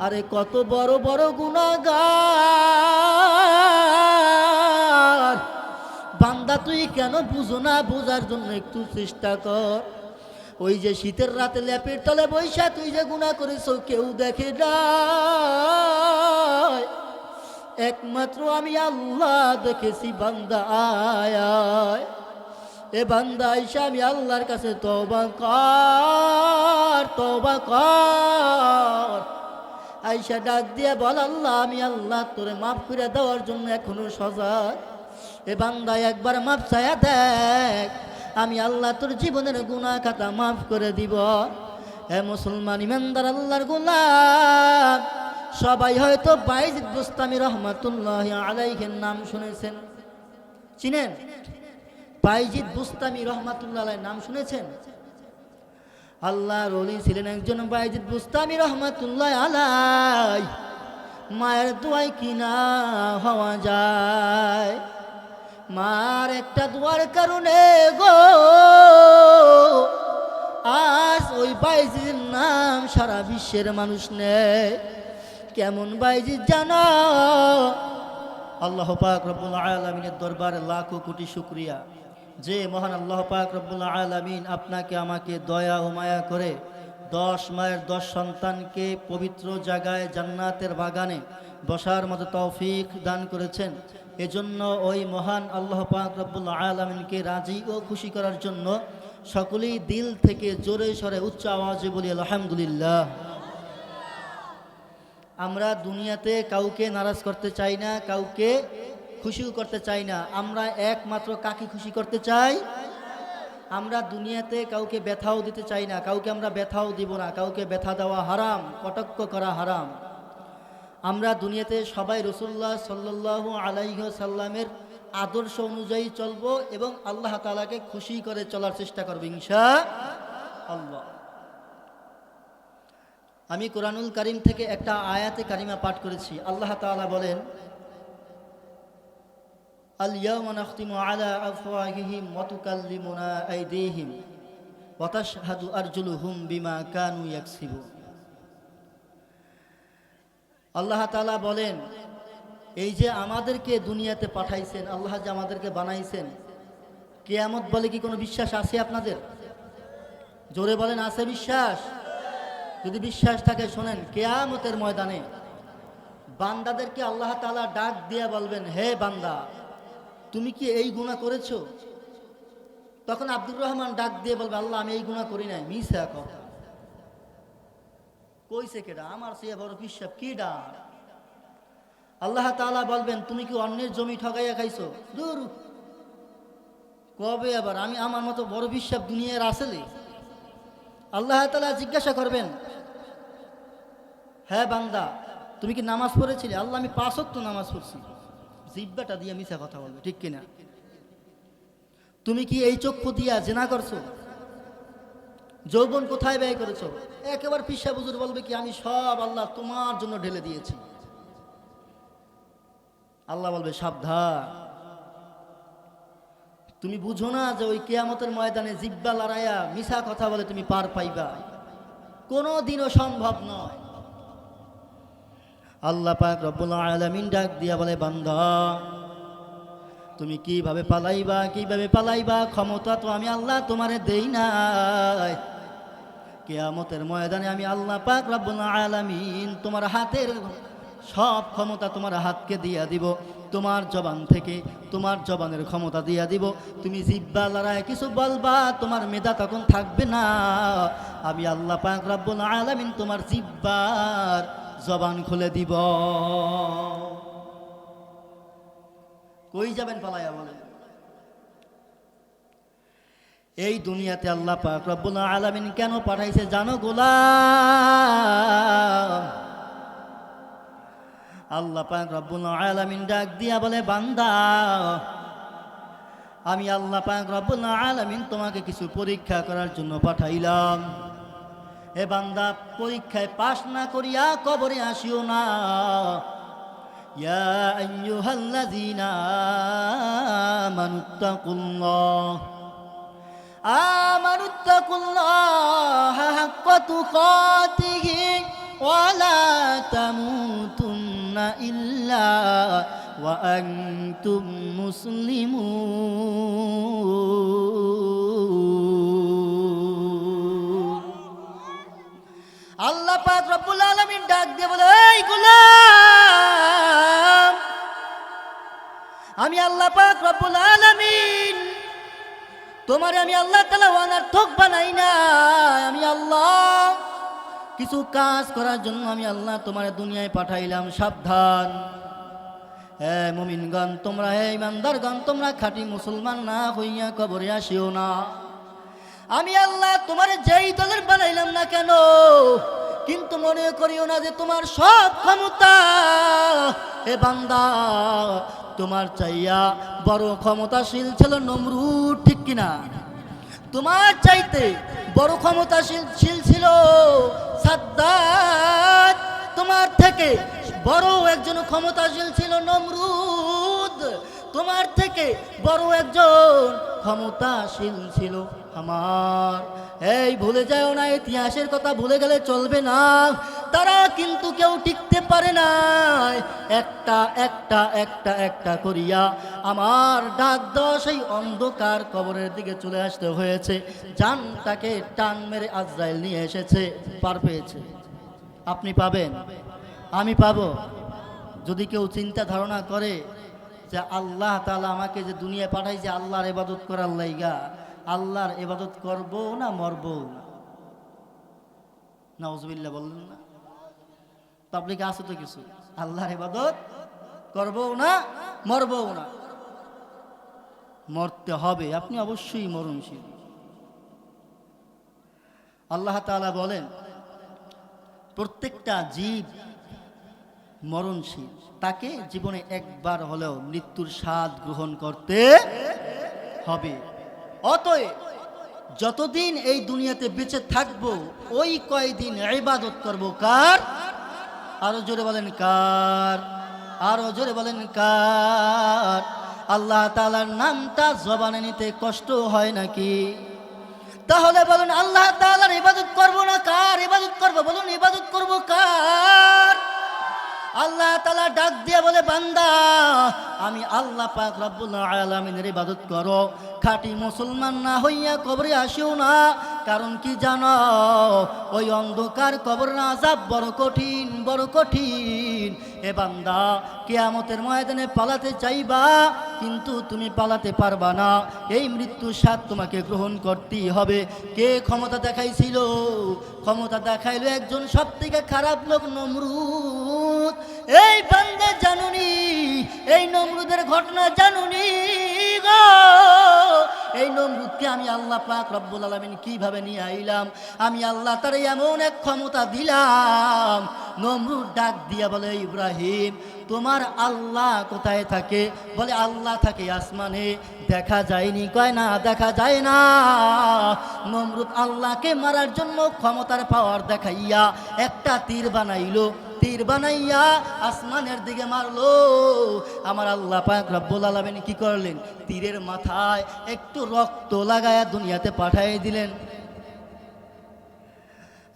আরে কত বড় বড় গুনাহগার, বান্দা তুই কেন বুঝো না? বোঝার জন্য একটু চেষ্টা কর। ওই যে শীতের রাতে ল্যাপের তলে বৈশা তুই যে গুনাহ করেছো কেউ দেখে না, একমাত্র আমি আল্লাহ দেখেছি। বান্দা আয় আয়, এ বান্দা আইসা আমি আল্লাহর কাছে তওবা কর, তওবা কর। আইসা ডাক দিয়ে বল, আল্লাহ আমি আল্লাহ তোরে মাফ করে দেওয়ার জন্য এখনো সজাগ। এ বান্দা একবার মাফ চায়া দেখ, আমি আল্লাহ তোর জীবনের গুনাহ খাতা মাফ করে দিব। হে মুসলমান ইমানদার আল্লাহর গোলাম, সবাই হয়তো বাইজিদ বুস্তামি রহমাতুল্লাহি আলাইহির নাম শুনেছেন। চিনেন? বাইজিদ বুস্তামি রহমাতুল্লাহ আলাইহির নাম শুনেছেন? আল্লাহর ওলি ছিলেন একজন বাইজিদ বুস্তামি রহমাতুল্লাহ আলাইহি। মায়ের দোয়ায় কিনা হওয়া যায়, মার একটা দোয়ার কারণে গো আজ ওই বাইজিদের নাম সারা বিশ্বের মানুষ নেয়। কেমন বাইজিদ জানো? আল্লাহ পাক রব্বুল আলামিনের দরবারে লাখো কোটি শুকরিয়া, যে মহান আল্লাহ পাক রব্বুল আলামিন আপনাকে আমাকে দয়া ও মায়া করে 10 মায়ের 10 সন্তানকে পবিত্র জায়গায় জান্নাতের বাগানে বসার মতো তৌফিক দান করেছেন। এজন্য ওই মহান আল্লাহ পাক রব্বুল আলামিনকে রাজি ও খুশি করার জন্য সকলেই দিল থেকে জোরে সরে উচ্চ আওয়াজে বলি আলহামদুলিল্লাহ। আমরা দুনিয়াতে কাউকে নারাজ করতে চাই না, কাউকে খুশিও করতে চাই না। আমরা একমাত্র কাকে খুশি করতে চাই? আমরা দুনিয়াতে কাউকে ব্যথাও দিতে চাই না, কাউকে আমরা ব্যথাও দিব না। কাউকে ব্যথা দেওয়া হারাম, কটাক্ষ করা হারাম। আমরা দুনিয়াতে সবাই রাসূলুল্লাহ সাল্লাল্লাহু আলাইহি ওয়াসাল্লামের আদর্শ অনুযায়ী চলবো এবং আল্লাহ তাআলাকে খুশি করে চলার চেষ্টা করব ইনশাআল্লাহ। আমি কোরআনুল কারীম থেকে একটা আয়াতে কারিমা পাঠ করেছি। আল্লাহ তাআলা বলেন, আল ইয়াওমা নাখতিমু আলা আফওয়াহিহিম ওয়া তুকাল্লিমুনা আইদিহিম ওয়া তাশহাদু আরজুলুহুম বিমা কানু ইয়াকসিবুন। আল্লাহ তাআলা বলেন, এই যে আমাদেরকে দুনিয়াতে পাঠাইছেন, আল্লাহ যে আমাদেরকে বানাইছেন, কিয়ামত বলে কি কোনো বিশ্বাস আছে আপনাদের? জোরে বলেন, আছে বিশ্বাস? যদি বিশ্বাস থাকে শোনেন, কিয়ামতের ময়দানে বান্দাদেরকে আল্লাহ তাআলা ডাক দিয়ে বলবেন, হে বান্দা তুমি কি এই গুনাহ করেছো? তখন আব্দুর রহমান ডাক দিয়ে বলবে, আল্লাহ আমি এই গুনাহ করি নাই। মিছা কথা কইছে কেডা? আমার সে বড় পিশাব কি ডাক? আল্লাহ তাআলা বলবেন, তুমি কি অন্যের জমি ঠগাইয়া খাইছো? দূর, কবে আবার? আমি আমার মতো বড় পিশাব দুনিয়ার আসলে? আল্লাহ তাআলা জিজ্ঞাসা করবেন, হ্যাঁ বান্দা তুমি কি নামাজ পড়েছিলে? আল্লাহ আমি 5 ওয়াক্ত নামাজ পড়ছি। জিহ্বাটা দিয়ে মিছা কথা বলবে, ঠিক কিনা? তুমি কি এই চক্ষু দিয়া জিনা করছো? যৌবন কোথায় ব্যয় করেছো? একেবারে পিসা বুজুর বলবে কি আমি সব আল্লাহ তোমার জন্য ঢেলে দিয়েছি। আল্লাহ বলবে সাবধান, তুমি বুঝো না যে ওই কিয়ামতের ময়দানে জিহ্বা লড়াইয়া মিছা কথা বলে তুমি পার পাইবা? কোনো দিনও সম্ভব নয়। আল্লাহ পাক রব্বুল আলামিন ডাক দিয়া বলে, বান্দা তুমি কিভাবে পালাইবা ক্ষমতা তো আমি আল্লাহ তোমারে দেই নাই। কিয়ামতের ময়দানে আমি আল্লাহ পাক রব্বুল আলামিন তোমার হাতের সব ক্ষমতা তোমার হাতকে দিয়া দিব। তোমার জবান থেকে তোমার জবানের ক্ষমতা দিয়া দিব। তুমি জিহ্বা লড়ায় কিছু বলবা, তোমার মেধা তখন থাকবে না। আমি আল্লাহ পাক রব্বুল আলামিন তোমার জিহ্বার জবান খুলে দিব। কই যাবেন পালাইয়া বলেন? এই দুনিয়াতে আল্লাহ পাক রব্বুল আলামিন কেন পাঠাইছে জানো গোলাম? আল্লাহ পাক রব্বুল আলামিন ডাক দিয়া বলে, বান্দা আমি আল্লাহ পাক রব্বুল আলামিন তোমাকে কিছু পরীক্ষা করার জন্য পাঠাইলাম। এ বান্দা, পরীক্ষায় পাশ না করিয়া কবরে আসিও না। ইয়া আইয়ুহাল্লাযীনা আমানুত্তাকুল্লাহা হাক্কা তুকাতিহি ওয়া লা তামুতুন্না ইল্লা ওয়া আনতুম মুসলিমুন। আল্লাহ পাক রব্বুল আলামিন ডাক দিয়ে বলে, এই গোলাম, আমি আল্লাহ পাক রব্বুল আলামিন তোমারে আমি আল্লাহ তাআলা অনর্থক বানাই না। আমি আল্লাহ কিছু কাজ করার জন্য আমি আল্লাহ তোমারে দুনিয়ায় পাঠাইলাম। সাবধান হে মুমিনগণ, তোমরা হে ইমানদারগণ, তোমরা খাঁটি মুসলমান না হইয়া কবরে আসিও না। আমি আল্লাহ তোমারে যেই দলের বানাইলাম না কেন, কিন্তু মনে করিও না যে তোমার সব ক্ষমতা হে বান্দা তোমার চাইয়া বড় ক্ষমতাশীল ছিল নমরুদ, ঠিক কিনা? তোমার চাইতে বড় ক্ষমতাশীল ছিল সাদ্দাত, তোমার থেকে বড় একজন ক্ষমতাশীল ছিল নমরুদ, তোমার থেকে বড় একজন ক্ষমতাশীল ছিল আমার। এই ভুলে যাও না, ইতিহাসের কথা ভুলে গেলে চলবে না। তারা কিন্তু কেউ টিকতে পারে না। একটা একটা একটা একটা করিয়া আমার ডাক দেওয়া সেই অন্ধকার কবরের দিকে চলে আসতে হয়েছে। জানটাকে টান মেরে আজরাইল নিয়ে এসেছে, পার পেয়েছে। আপনি পাবেন, আমি পাবো। যদি কেউ চিন্তা ধারণা করে যে আল্লাহ তাআলা আমাকে যে দুনিয়ায় পাঠাইছে আল্লাহর ইবাদত করার লাইগা, আল্লাহর ইবাদত করব না মরব? নাউজুবিল্লাহ বললেন না? তাবলীগে আছে তো কিছু, আল্লাহর ইবাদত করব না মরব না। মরতে হবে, আপনি অবশ্যই মরণশীল। আল্লাহ তাআলা বলেন প্রত্যেকটা জীব মরণশীল, তাকে জীবনে একবার হলেও মৃত্যুর স্বাদ গ্রহণ করতে হবে। অতএব যতদিন এই দুনিয়াতে বেঁচে থাকবো ওই কয়দিন ইবাদত করব কার? আরো জোরে বলেন কার? আরো জোরে বলেন কার? আল্লাহ তাআলার নামটা জবানে নিতে কষ্ট হয় নাকি? তাহলে বলুন আল্লাহ তাআলার ইবাদত করব না কার ইবাদত করব? বলুন ইবাদত করব কার? আল্লাহ তাআলা ডাক দিয়ে বলে, বান্দা আমি আল্লাহ পাক রব্বুল আলামিনের ইবাদত করো, খাঁটি মুসলমান না হইয়া কবরে আসিও না। কারণ কি জানো? ওই অন্ধকার কবরের আযাব বড় কঠিন, বড় কঠিন। এ বান্দা, কিয়ামতের ময়দানে পালাতে চাইবা, কিন্তু তুমি পালাতে পারবা না। এই মৃত্যুর স্বাদ তোমাকে গ্রহণ করতেই হবে। কে ক্ষমতা দেখাইছিল? ক্ষমতা দেখাইলো একজন সবথেকে খারাপ লোক, নমরুদ। এই বান্দা জানুনি, এই নমরুদের ঘটনা জানুনি গো? এই নমরুদকে আমি আল্লাহ পাক রব্বুল আলামিন কিভাবে নিয়ে আইলাম, আমি আল্লাহ তার এমন এক ক্ষমতা দিলাম। নমরুদ ডাক দিয়া বলে, ইব্রাহিম তোমার আল্লাহ কোথায় থাকে? বলে আল্লাহ থাকে আসমানে। দেখা যায়নি? কয় না, দেখা যায় না। নমরুদ আল্লাহকে মারার জন্য ক্ষমতার পাওয়ার দেখাইয়া একটা তীর বানাইলো, তীর বানাইয়া আসমানের দিকে মারলো। আমার আল্লাহ পাক রব্বুল আলামিন কি করলেন? তীরের মাথায় একটু রক্ত লাগায়া দুনিয়াতে পাঠিয়ে দিলেন।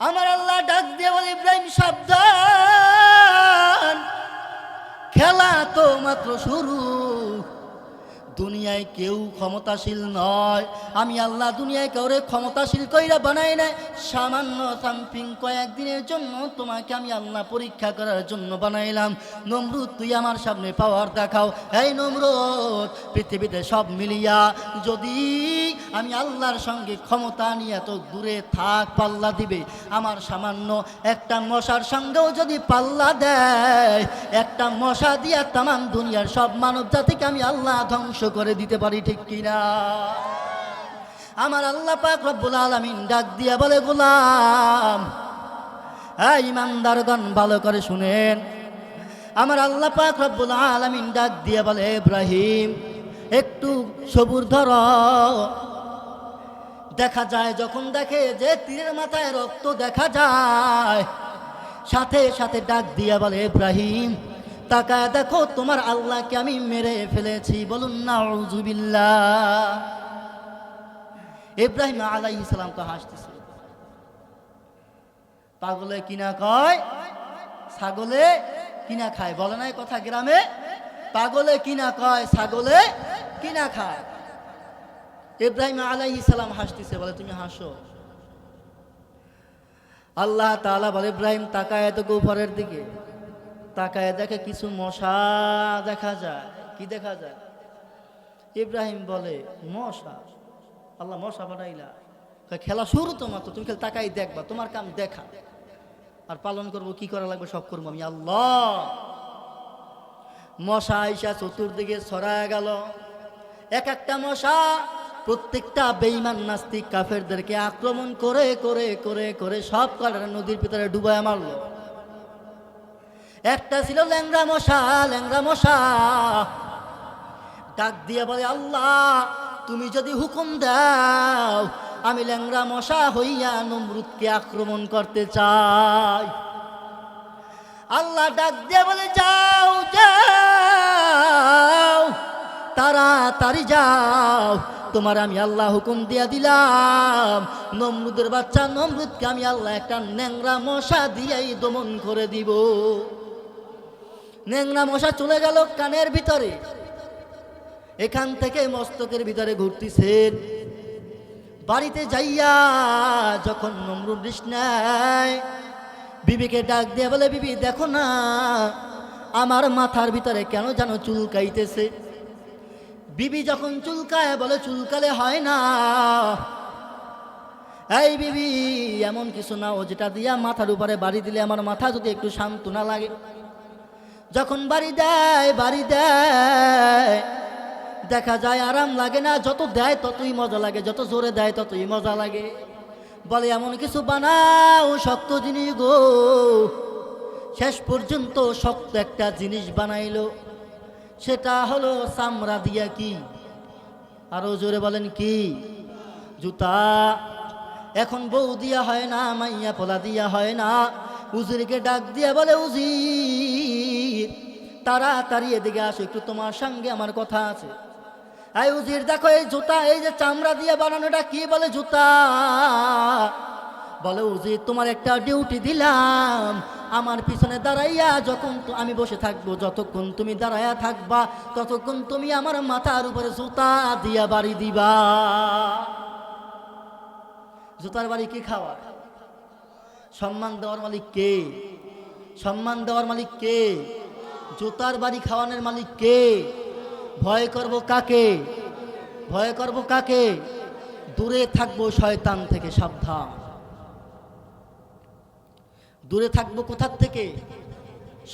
আমার আল্লাহ ডাক দিয়ে বলে, ইব্রাহিম সাবধান, খেলা তো মাত্র শুরু। দুনিয়ায় কেউ ক্ষমতাশীল নয়, আমি আল্লাহ দুনিয়ায় কাউরে ক্ষমতাশীল কইরা বানাই নাই। সামান্য সামথিং কয়েকদিনের জন্য তোমাকে আমি আল্লাহ পরীক্ষা করার জন্য বানাইলাম। নমরুদ তুই আমার সামনে পাওয়ার দেখাও। এই নমরুদ, পৃথিবীতে সব মিলিয়া যদি আমি আল্লাহর সঙ্গে ক্ষমতা নিয়ে এত দূরে থাক, পাল্লা দিবে। আমার সামান্য একটা মশার সঙ্গেও যদি পাল্লা দেয়, একটা মশা দিয়া তামাম দুনিয়ার সব মানব জাতিকে আমি আল্লাহ ধ্বংস করে দিতে পারি, ঠিক কিনা? আমার আল্লাহ পাক রব্বুল আলামিন ডাক দিয়া বলে, গোলাম, হ্যাঁ ইমানদারগণ ভালো করে শুনেন। আমার আল্লাহ পাক রব্বুল আলামিন ডাক দিয়া বলে, ইব্রাহিম একটু সবুর ধর। দেখা যায়, যখন দেখে যে তীরের মাথায় রক্ত দেখা যায়, সাথে সাথে ডাক দিয়া বলে, ইব্রাহিম তাকায় দেখো তোমার আল্লাহকে আমি মেরে ফেলেছি। বলুন নাউযুবিল্লাহ। ইব্রাহিম আলাইহিস সালাম তো হাসতেছে। পাগলে কিনা কয়, ছাগলে কিনা খায়, বলে না কথা গ্রামে? পাগলে কিনা কয়, ছাগলে কিনা খায়। ইব্রাহিম আলাইহিস সালাম হাসতেছে, বলে তুমি হাসো। আল্লাহ তাআলা বলে, ইব্রাহিম তাকায় তো উপরের দিকে, তাকায় দেখে কিছু মশা দেখা যায়। কি দেখা যায়? ইব্রাহিম বলে, মশা? আল্লাহ মশা বানাইলা? খেলা শুরু তো মাত্র, তুমি খেলে তাকাই দেখবা, তোমার কাম দেখা, আর পালন করব কি করা লাগবে সব করবো আমি আল্লাহ। মশা আইসা চতুর্দিকে ছড়ায় গেল। এক একটা মশা প্রত্যেকটা বেঈমান নাস্তিক কাফেরদেরকে আক্রমণ করে করে করে করে সব কটার নদীর ভিতরে ডুবায় মারলো। একটা ছিল ল্যাংড়া মশা, ল্যাংড়া মশা ডাক দিয়ে বলে, আল্লাহ তুমি যদি হুকুম দাও, আমি ল্যাংড়া মশা হইয়া নমরুদকে আক্রমণ করতে চাই। আল্লাহ ডাক দিয়ে বলে, যাও যাও, তাড়াতাড়ি যাও, তোমার আমি আল্লাহ হুকুম দিয়া দিলাম। নমরুদের বাচ্চা নমরুদকে আমি আল্লাহ একটা ন্যাংরা মশা দিয়েই দমন করে দিব। ন্যাংরা মশা চলে গেল কানের ভিতরে, এখান থেকে মস্তকের ভিতরে ঘুরতেছেন। বাড়িতে যাইয়া যখন নমরুদ নেয়, বিবিকে ডাক দিয়ে বলে, বিবি দেখো না আমার মাথার ভিতরে কেন যেন চুলকাইতেছে। বিবি যখন চুলকায় বলে, চুলকালে হয় না। এই বিবি এমন কিছু না, ও যেটা দিয়া মাথার উপরে বাড়ি দিলে আমার মাথা যদি একটু সান্ত্বনা লাগে। যখন বাড়ি দেয়, বাড়ি দেয়, দেখা যায় আরাম লাগে না। যত দেয় ততই মজা লাগে, যত জোরে দেয় ততই মজা লাগে। বলে এমন কিছু বানাও শক্ত জিনিস গো। শেষ পর্যন্ত শক্ত একটা জিনিস বানাইলো, সেটা হলো চামড়া দিয়া। কি? আরো জোরে বলেন কি? জুতা। এখন বউ দিয়া হয় না, মাইয়া পোলা দিয়া হয় না। উজিরকে ডাক দিয়া বলে, উজির তাড়াতাড়ি এদিকে আসো, একটু তোমার সঙ্গে আমার কথা আছে। এই উজির দেখো এই জুতা, এই যে চামড়া দিয়ে বানানোটা কি বলে? জুতা। বলে উজির তোমার একটা ডিউটি দিলাম, আমার পিছনে দাঁড়াইয়া যখন আমি বসে থাকবো, যতক্ষণ তুমি দাঁড়াইয়া থাকবা ততক্ষণ তুমি আমার মাথার উপরে জুতা দিয়া বাড়ি দিবা। জুতার বাড়ি কি খাওয়া? সম্মান দেওয়ার মালিক কে? সম্মান দেওয়ার মালিক কে? জুতার বাড়ি খাওয়ানোর মালিক কে? ভয় করব কাকে? ভয় করব কাকে? দূরে থাকবো শয়তান থেকে, সাবধান। দূরে থাকবো কোথার থেকে?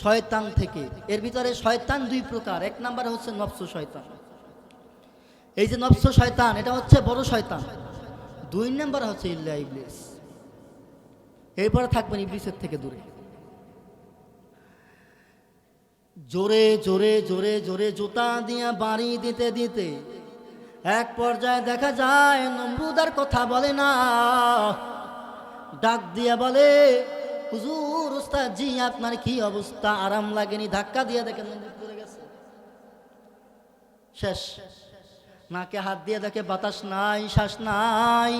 শয়তান থেকে। এর ভিতরে শয়তান দুই প্রকার। এক নম্বরে হচ্ছে নফস শয়তান, এই যে নফস শয়তান, এটা হচ্ছে বড় শয়তান। 2 নম্বর হচ্ছে ইল্লা ইবলিস। এরপরে থাকবেন ইবলিসের থেকে দূরে। জোরে জোরে জোরে জোরে জুতা দিয়া বাড়ি দিতে দিতে এক পর্যায়ে দেখা যায় নমরুদ আর কথা বলে না, ডাক দিয়া বলে, হুজুর উস্তাদ জি আপনার কি অবস্থা, আরাম লাগেনি? ধাক্কা দিয়ে দেখেন নমরুদ পড়ে গেছে, শেষ। নাকে হাত দিয়ে দেখে বাতাস নাই, শ্বাস নাই,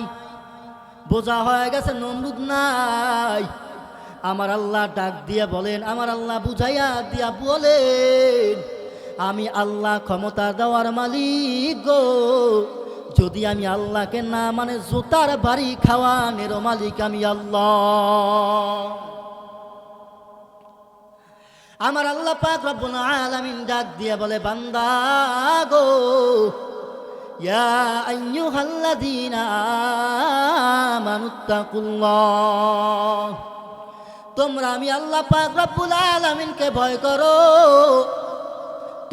বোঝা হয়ে গেছে নমরুদ নাই। আমার আল্লাহ ডাক দিয়ে বলেন, আমার আল্লাহ বুঝাইয়া দিয়া বলেন, আমি আল্লাহ ক্ষমতা দেওয়ার মালিক গো, যদি আমি আল্লাহকে না মানে জুতার বাড়ি খাওয়ানোর মালিক আমি আল্লাহ। আমার আল্লাহ পাক রব্বুল আলামিন ডাক দিয়ে বলে, বান্দা গো, ইয়া আইয়ুহাল্লাযীনা আমানুত্তাকুল্লাহ, তোমরা আমি আল্লাহ পাক রব্বুল আলামিনকে ভয় করো,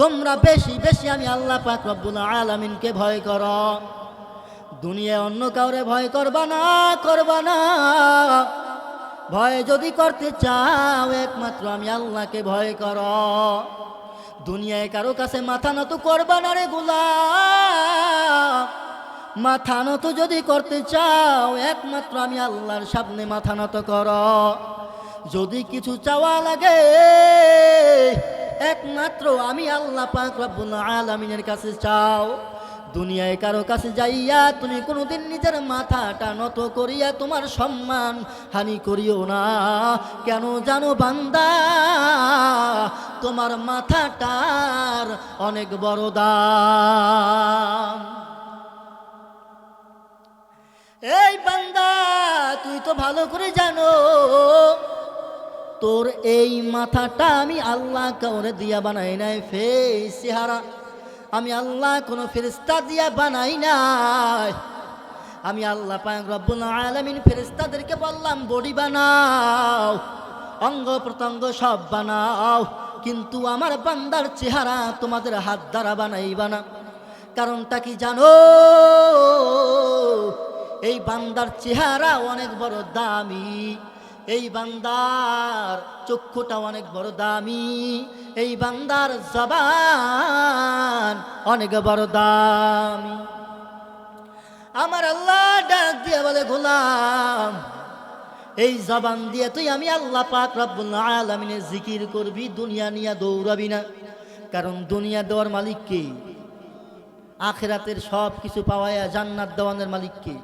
তোমরা বেশি বেশি আমি আল্লাহ পাক রব্বুল আলামিনকে ভয় করো। দুনিয়ায় অন্য কাউরে ভয় করবা না, করবা না। ভয় যদি করতে চাও একমাত্র আমি আল্লাহকে ভয় করো। দুনিয়ায় কারো কাছে মাথা নত করবা না রে গোলাম। মাথা নত যদি করতে চাও একমাত্র আমি আল্লাহর সামনে মাথা নত করো। যদি কিছু চাওয়া লাগে একমাত্র আমি আল্লাহ পাক রব্বুল আলামিনের কাছে চাও। দুনিয়ায় কারো কাছে যাইয়া তুমি কোনোদিন নিজের মাথাটা নত করিয়া তোমার সম্মান হানি করিও না। কেন জানো বান্দা, তোমার মাথাটার অনেক বড় দাম। এই বান্দা, তুই তো ভালো করে জানো তোর এই মাথাটা আমি আল্লাহ কাউরে দিয়া বানাই নাই, ফেস চেহারা আমি আল্লাহ কোনো ফেরেশতা দিয়া বানাই নাই। আমি আল্লাহ পাক রব্বুল আলামিন ফেরেশতাদেরকে বললাম বডি বানাও, অঙ্গ প্রত্যঙ্গ সব বানাও, কিন্তু আমার বান্দার চেহারা তোমাদের হাত দ্বারা বানাইবা না। কারণটা কি জানো? এই বান্দার চেহারা অনেক বড় দামি, এই বান্দার চক্ষুটা অনেক বড় দামি, এই বান্দার জবান অনেক বড় দামি। আমার আল্লাহ ডাক দিয়ে বলে, গোলাম এই জবান দিয়ে তুই আমি আল্লাহ পাক রব্বুল আলামিনের জিকির করবি, দুনিয়া নিয়ে দৌড়াবি না। কারণ দুনিয়া দেওয়ার মালিক কে? আখিরাতের সব কিছু পাওয়ায়া জান্নাত দেওয়ানের মালিক কে?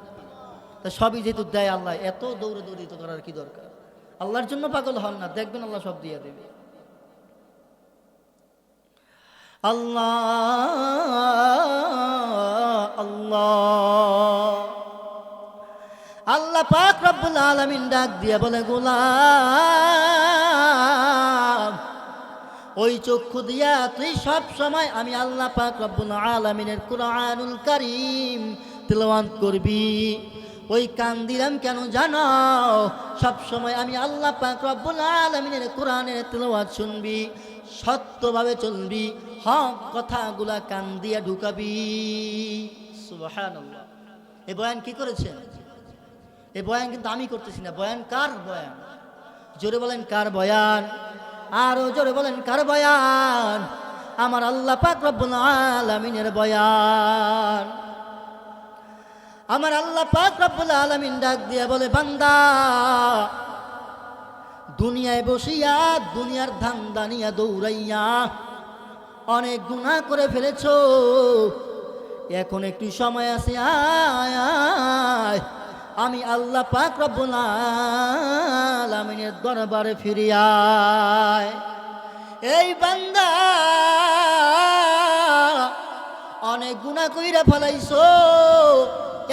তা সবই যেহেতু দেয় আল্লাহ, এত দৌড়াদৌড়ি তো করার কি দরকার? আল্লাহর জন্য পাগল হন না, দেখবেন আল্লাহ সব দিয়ে দেবে। আল্লাহ আল্লাহ আল্লাহ পাক রব্বুল আলামিন ডাক দিয়ে বলে, গোলাম ওই চক্ষু দিয়া তুই সব সময় আমি আল্লাহ পাক রব্বুল আলামিনের কুরআনুল কারীম তিলাওয়াত করবি। ওই কান দিলাম কেন জানো? সব সময় আমি আল্লাহ পাক রব্বুল আলামিনের কোরআনের তিলাওয়াত শুনবি, সত্যভাবে চলবি, হক কথাগুলা কান দিয়া ঢুকাবি। সুবহানাল্লাহ। এই বয়ান কি করেছেন? এই বয়ান কিন্তু আমি করতেছি না। বয়ান কার বয়ান? জোরে বলেন কার বয়ান? আরো জোরে বলেন কার বয়ান? আমার আল্লাহ পাক রব্বুল আলামিনের বয়ান। আমার আল্লাহ পাক রব্বুল আলামিন ডাক দিয়ে বলে, বান্দা দুনিয়ায় বসিয়া দুনিয়ার ধান্দা নিয়া দৌড়াইয়া অনেক গুনাহ করে ফেলেছো, এখন একটু সময় আছে, আয় আয় আমি আল্লাহ পাক রব্বুল আলামিনের দরবারে ফিরে আয়। এই বান্দা অনেক গুনাহ কইরা ফেলাইছো,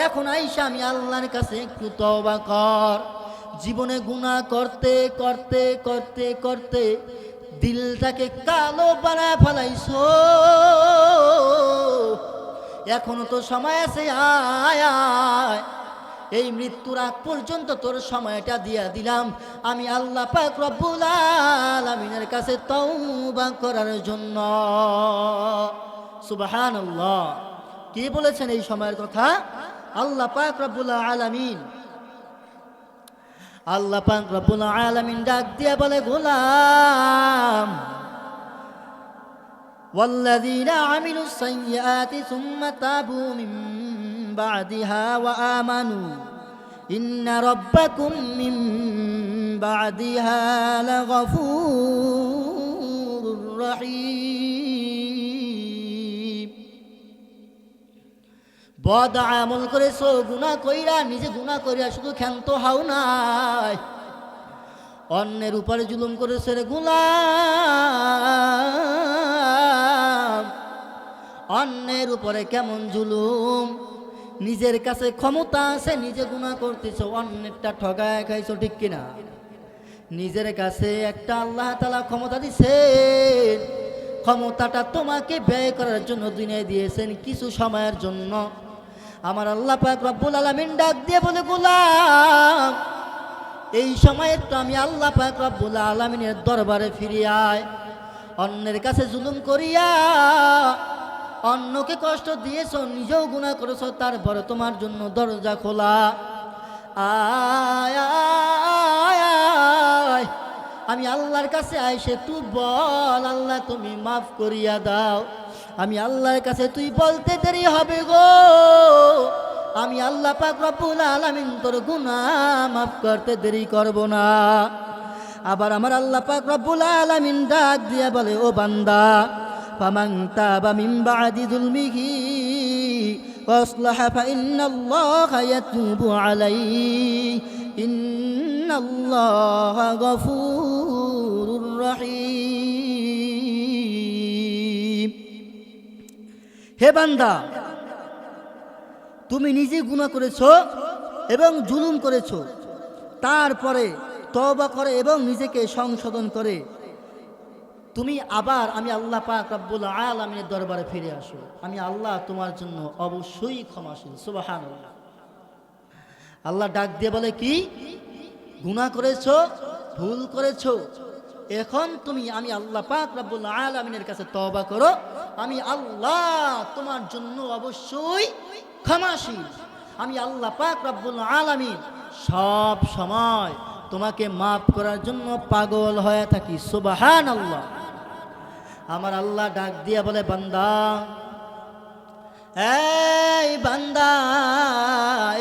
এখন আইসা আমি আল্লাহর কাছে একটু তওবা কর। জীবনে গুনাহ করতে করতে করতে করতে দিলটাকে কালো বানায় ফেলাইছো, এখনো তো সময় আছে, আয় আয় এই মৃত্যুর আগ পর্যন্ত তোর সময়টা দিয়া দিলাম আমি আল্লাহ পাক রব্বুল আলামিনের কাছে তওবা করার জন্য। সুবহানাল্লাহ। কে বলেছেন এই সময়ের কথা? আল্লাহ পাক রব্বুল আলামিন। আল্লাহ পাক রব্বুল আলামিন ডাক দিয়ে বলে, গোলাম والذين عملوا السيئات ثم تابوا من بعدها وآمنوا إن ربكم من بعدها لغفور رحيم। বদ আমল করেছো, গুনাহ কইরা, নিজে গুনাহ কইরা শুধু ক্ষান্ত হও নাই, অন্যের উপরে জুলুম করেছে রে গোলাম। অন্যের উপরে কেমন জুলুম? নিজের কাছে ক্ষমতা আছে, নিজে গুনাহ করতেছো, অন্যেরটা ঠগায় খাইছো, ঠিক কিনা? নিজের কাছে একটা আল্লাহ তাআলা ক্ষমতা দিয়েছেন, ক্ষমতাটা তোমাকে ব্যয় করার জন্য দুনিয়ায় দিয়েছেন কিছু সময়ের জন্য। আমার আল্লাহ পাক রব্বুল আলামিন ডাক দিয়ে বলে, গোলাম এই সময়ে তো আমি আল্লাহ পাক রব্বুল আলামিনের দরবারে ফিরে আয়। অন্যের কাছে জুলুম করিয়া অন্যকে কষ্ট দিয়েছো, নিজেও গুনাহ করেছো, তারপরে তোমার জন্য দরজা খোলা। আয় আয় আয়, আমি আল্লাহর কাছে আইসে তুই বল, আল্লাহ তুমি মাফ করিয়া দাও। আমি আল্লাহর কাছে তুই বলতে দেরি হবে গো, আমি আল্লাহ পাক রব্বুল আলামিন তোর গুনাহ মাফ করতে দেরি করব না। আবার আমার আল্লাহ পাক রব্বুল আলামিন ডাক দিয়ে বলে, ও বান্দা, ফামান তাবা মিন বাদি যুলমিহি ওয়াসলাহা ফাইন্নাল্লাহা ইয়াতুবু আলাইহি ইন্নাল্লাহা গফুরুর রহিম। হে বান্দা, তুমি নিজে গুনাহ করেছো এবং জুলুম করেছো, তারপরে তওবা করে এবং নিজেকে সংশোধন করে তুমি আবার আমি আল্লাহ পাক রব্বুল আলামিনের দরবারে ফিরে আসো। আমি আল্লাহ তোমার জন্য অবশ্যই ক্ষমাশীল। সুবহানাল্লাহ। আল্লাহ ডাক দিয়ে বলে কি? গুনাহ করেছো, ভুল করেছো, এখন তুমি আমি আল্লাহ পাক রব্বুল আলামিনের কাছে তওবা করো, আমি আল্লাহ তোমার জন্য অবশ্যই ক্ষমাশীল। আমি আল্লাহ পাক রব্বুল আলামিন সব সময় তোমাকে মাফ করার জন্য পাগল হয়ে থাকি। সুবহানাল্লাহ। আমার আল্লাহ ডাক দিয়া বলে, বান্দা, এই বান্দা,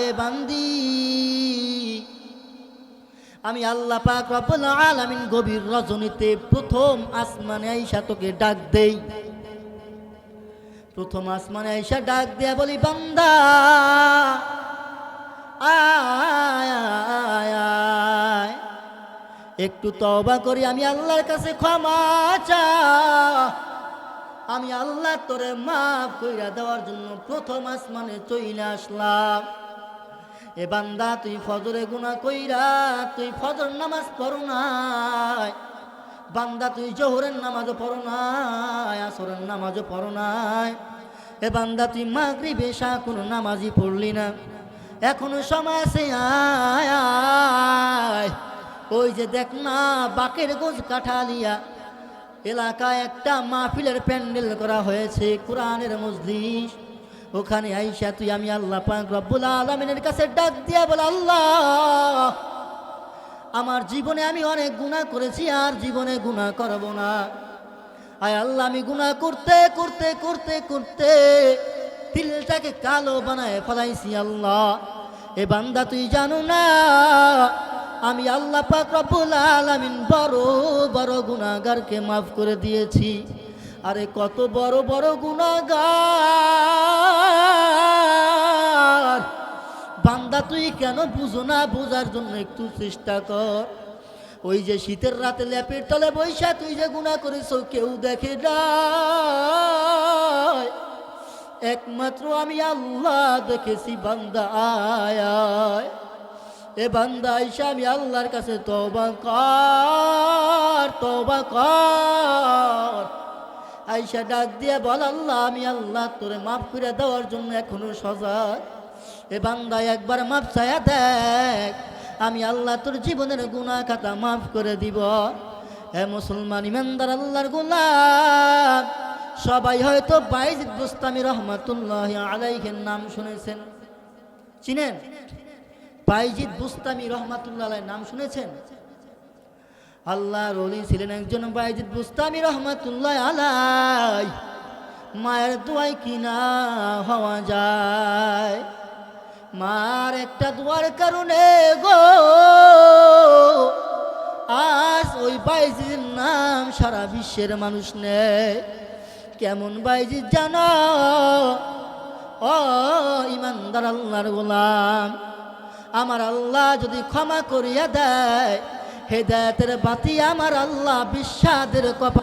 এ বান্দি, আমি আল্লাহ পাক রব্বুল আলামিন গভীর রজনীতে প্রথম আসমানে আইসা তোকে ডাক দেই। প্রথম আসমানে আইসা ডাক দিয়া বলি, বান্দা আয় আয় আয়, একটু তওবা করি, আমি আল্লাহর কাছে ক্ষমা চা। আমি আল্লাহ তোরে মাফ কইরা দেওয়ার জন্য প্রথম আসমানে চইলা আসলাম। এ বান্দা, তুই ফজরে গুনাহ কইরা তুই ফজর নামাজ পড়ো নাই, বান্দা তুই জোহরের নামাজও পড়ো নাই, আসরের নামাজও পড়ো নাই, এ বান্দা তুই মাগরিব এশা কোনো নামাজই পড়লি না, এখনো সময় আছে, আয় আয়। ওই যে দেখ না, বাকের গোজ কাঠালিয়া এলাকায় একটা মাহফিলের প্যান্ডেল করা হয়েছে, কোরআনের মজলিস, ওখানে আইসা তুই আমি আল্লাহ পাক রব্বুল আলামিনের কাছে ডাক দিয়া বল, আল্লাহ আমার জীবনে আমি অনেক গুনাহ করেছি, আর জীবনে গুনাহ করব না। আয় আল্লাহ, আমি গুনাহ করতে করতে করতে করতে দিলটাকে কালো বানায় ফেলাইছি। আল্লাহ, এ বান্দা তুই জানো না, আমি আল্লাহ পাক রব্বুল আলামিন বড় বড় গুনাহগারকে মাফ করে দিয়েছি। আরে কত বড় বড় গুনাহগার, বান্দা তুই কেন বুঝো না? বোঝার জন্য একটু চেষ্টা কর। ওই যে শীতের রাতে ল্যাপের তলে বৈশা তুই যে গুনাহ করেছো, কেউ দেখে না, একমাত্র আমি আল্লাহ দেখেছি। বান্দা আয় আয়, এ বান্দা আইসা আমি আল্লাহর কাছে তওবা কর, তওবা কর। আইসা ডাক দিয়ে বল, আল্লাহ আমি আল্লাহ তোরে মাফ করে দেওয়ার জন্য এখনো সজাগ। এ বান্দা একবার মাফ চায়া দেখ, আমি আল্লাহ তোর জীবনের গুনাহ খাতা মাফ করে দিব। হে মুসলমান ইমানদার আল্লাহর গোলাম, সবাই হয়তো বাইজিদ বুস্তামি রহমাতুল্লাহি আলাইহির নাম শুনেছেন। চিনেন? বাইজিদ বুস্তামি রহমাতুল্লাহ আলাইহির নাম শুনেছেন? আল্লাহর ওলি ছিলেন একজন বাইজিদ বুস্তামি রহমাতুল্লাহ আলাইহি। মায়ের দোয়ায় কিনা হওয়া যায়, মার একটা দোয়ার কারণে গো আজ ওই বাইজির নাম সারা বিশ্বের মানুষ নেয়। কেমন বাইজিদ জানো? ও ইমানদার আল্লাহর গোলাম, আমার আল্লাহ যদি ক্ষমা করিয়া দেয়, হেদায়েতের বাতি আমার আল্লাহ বিশ্বাদের কপালে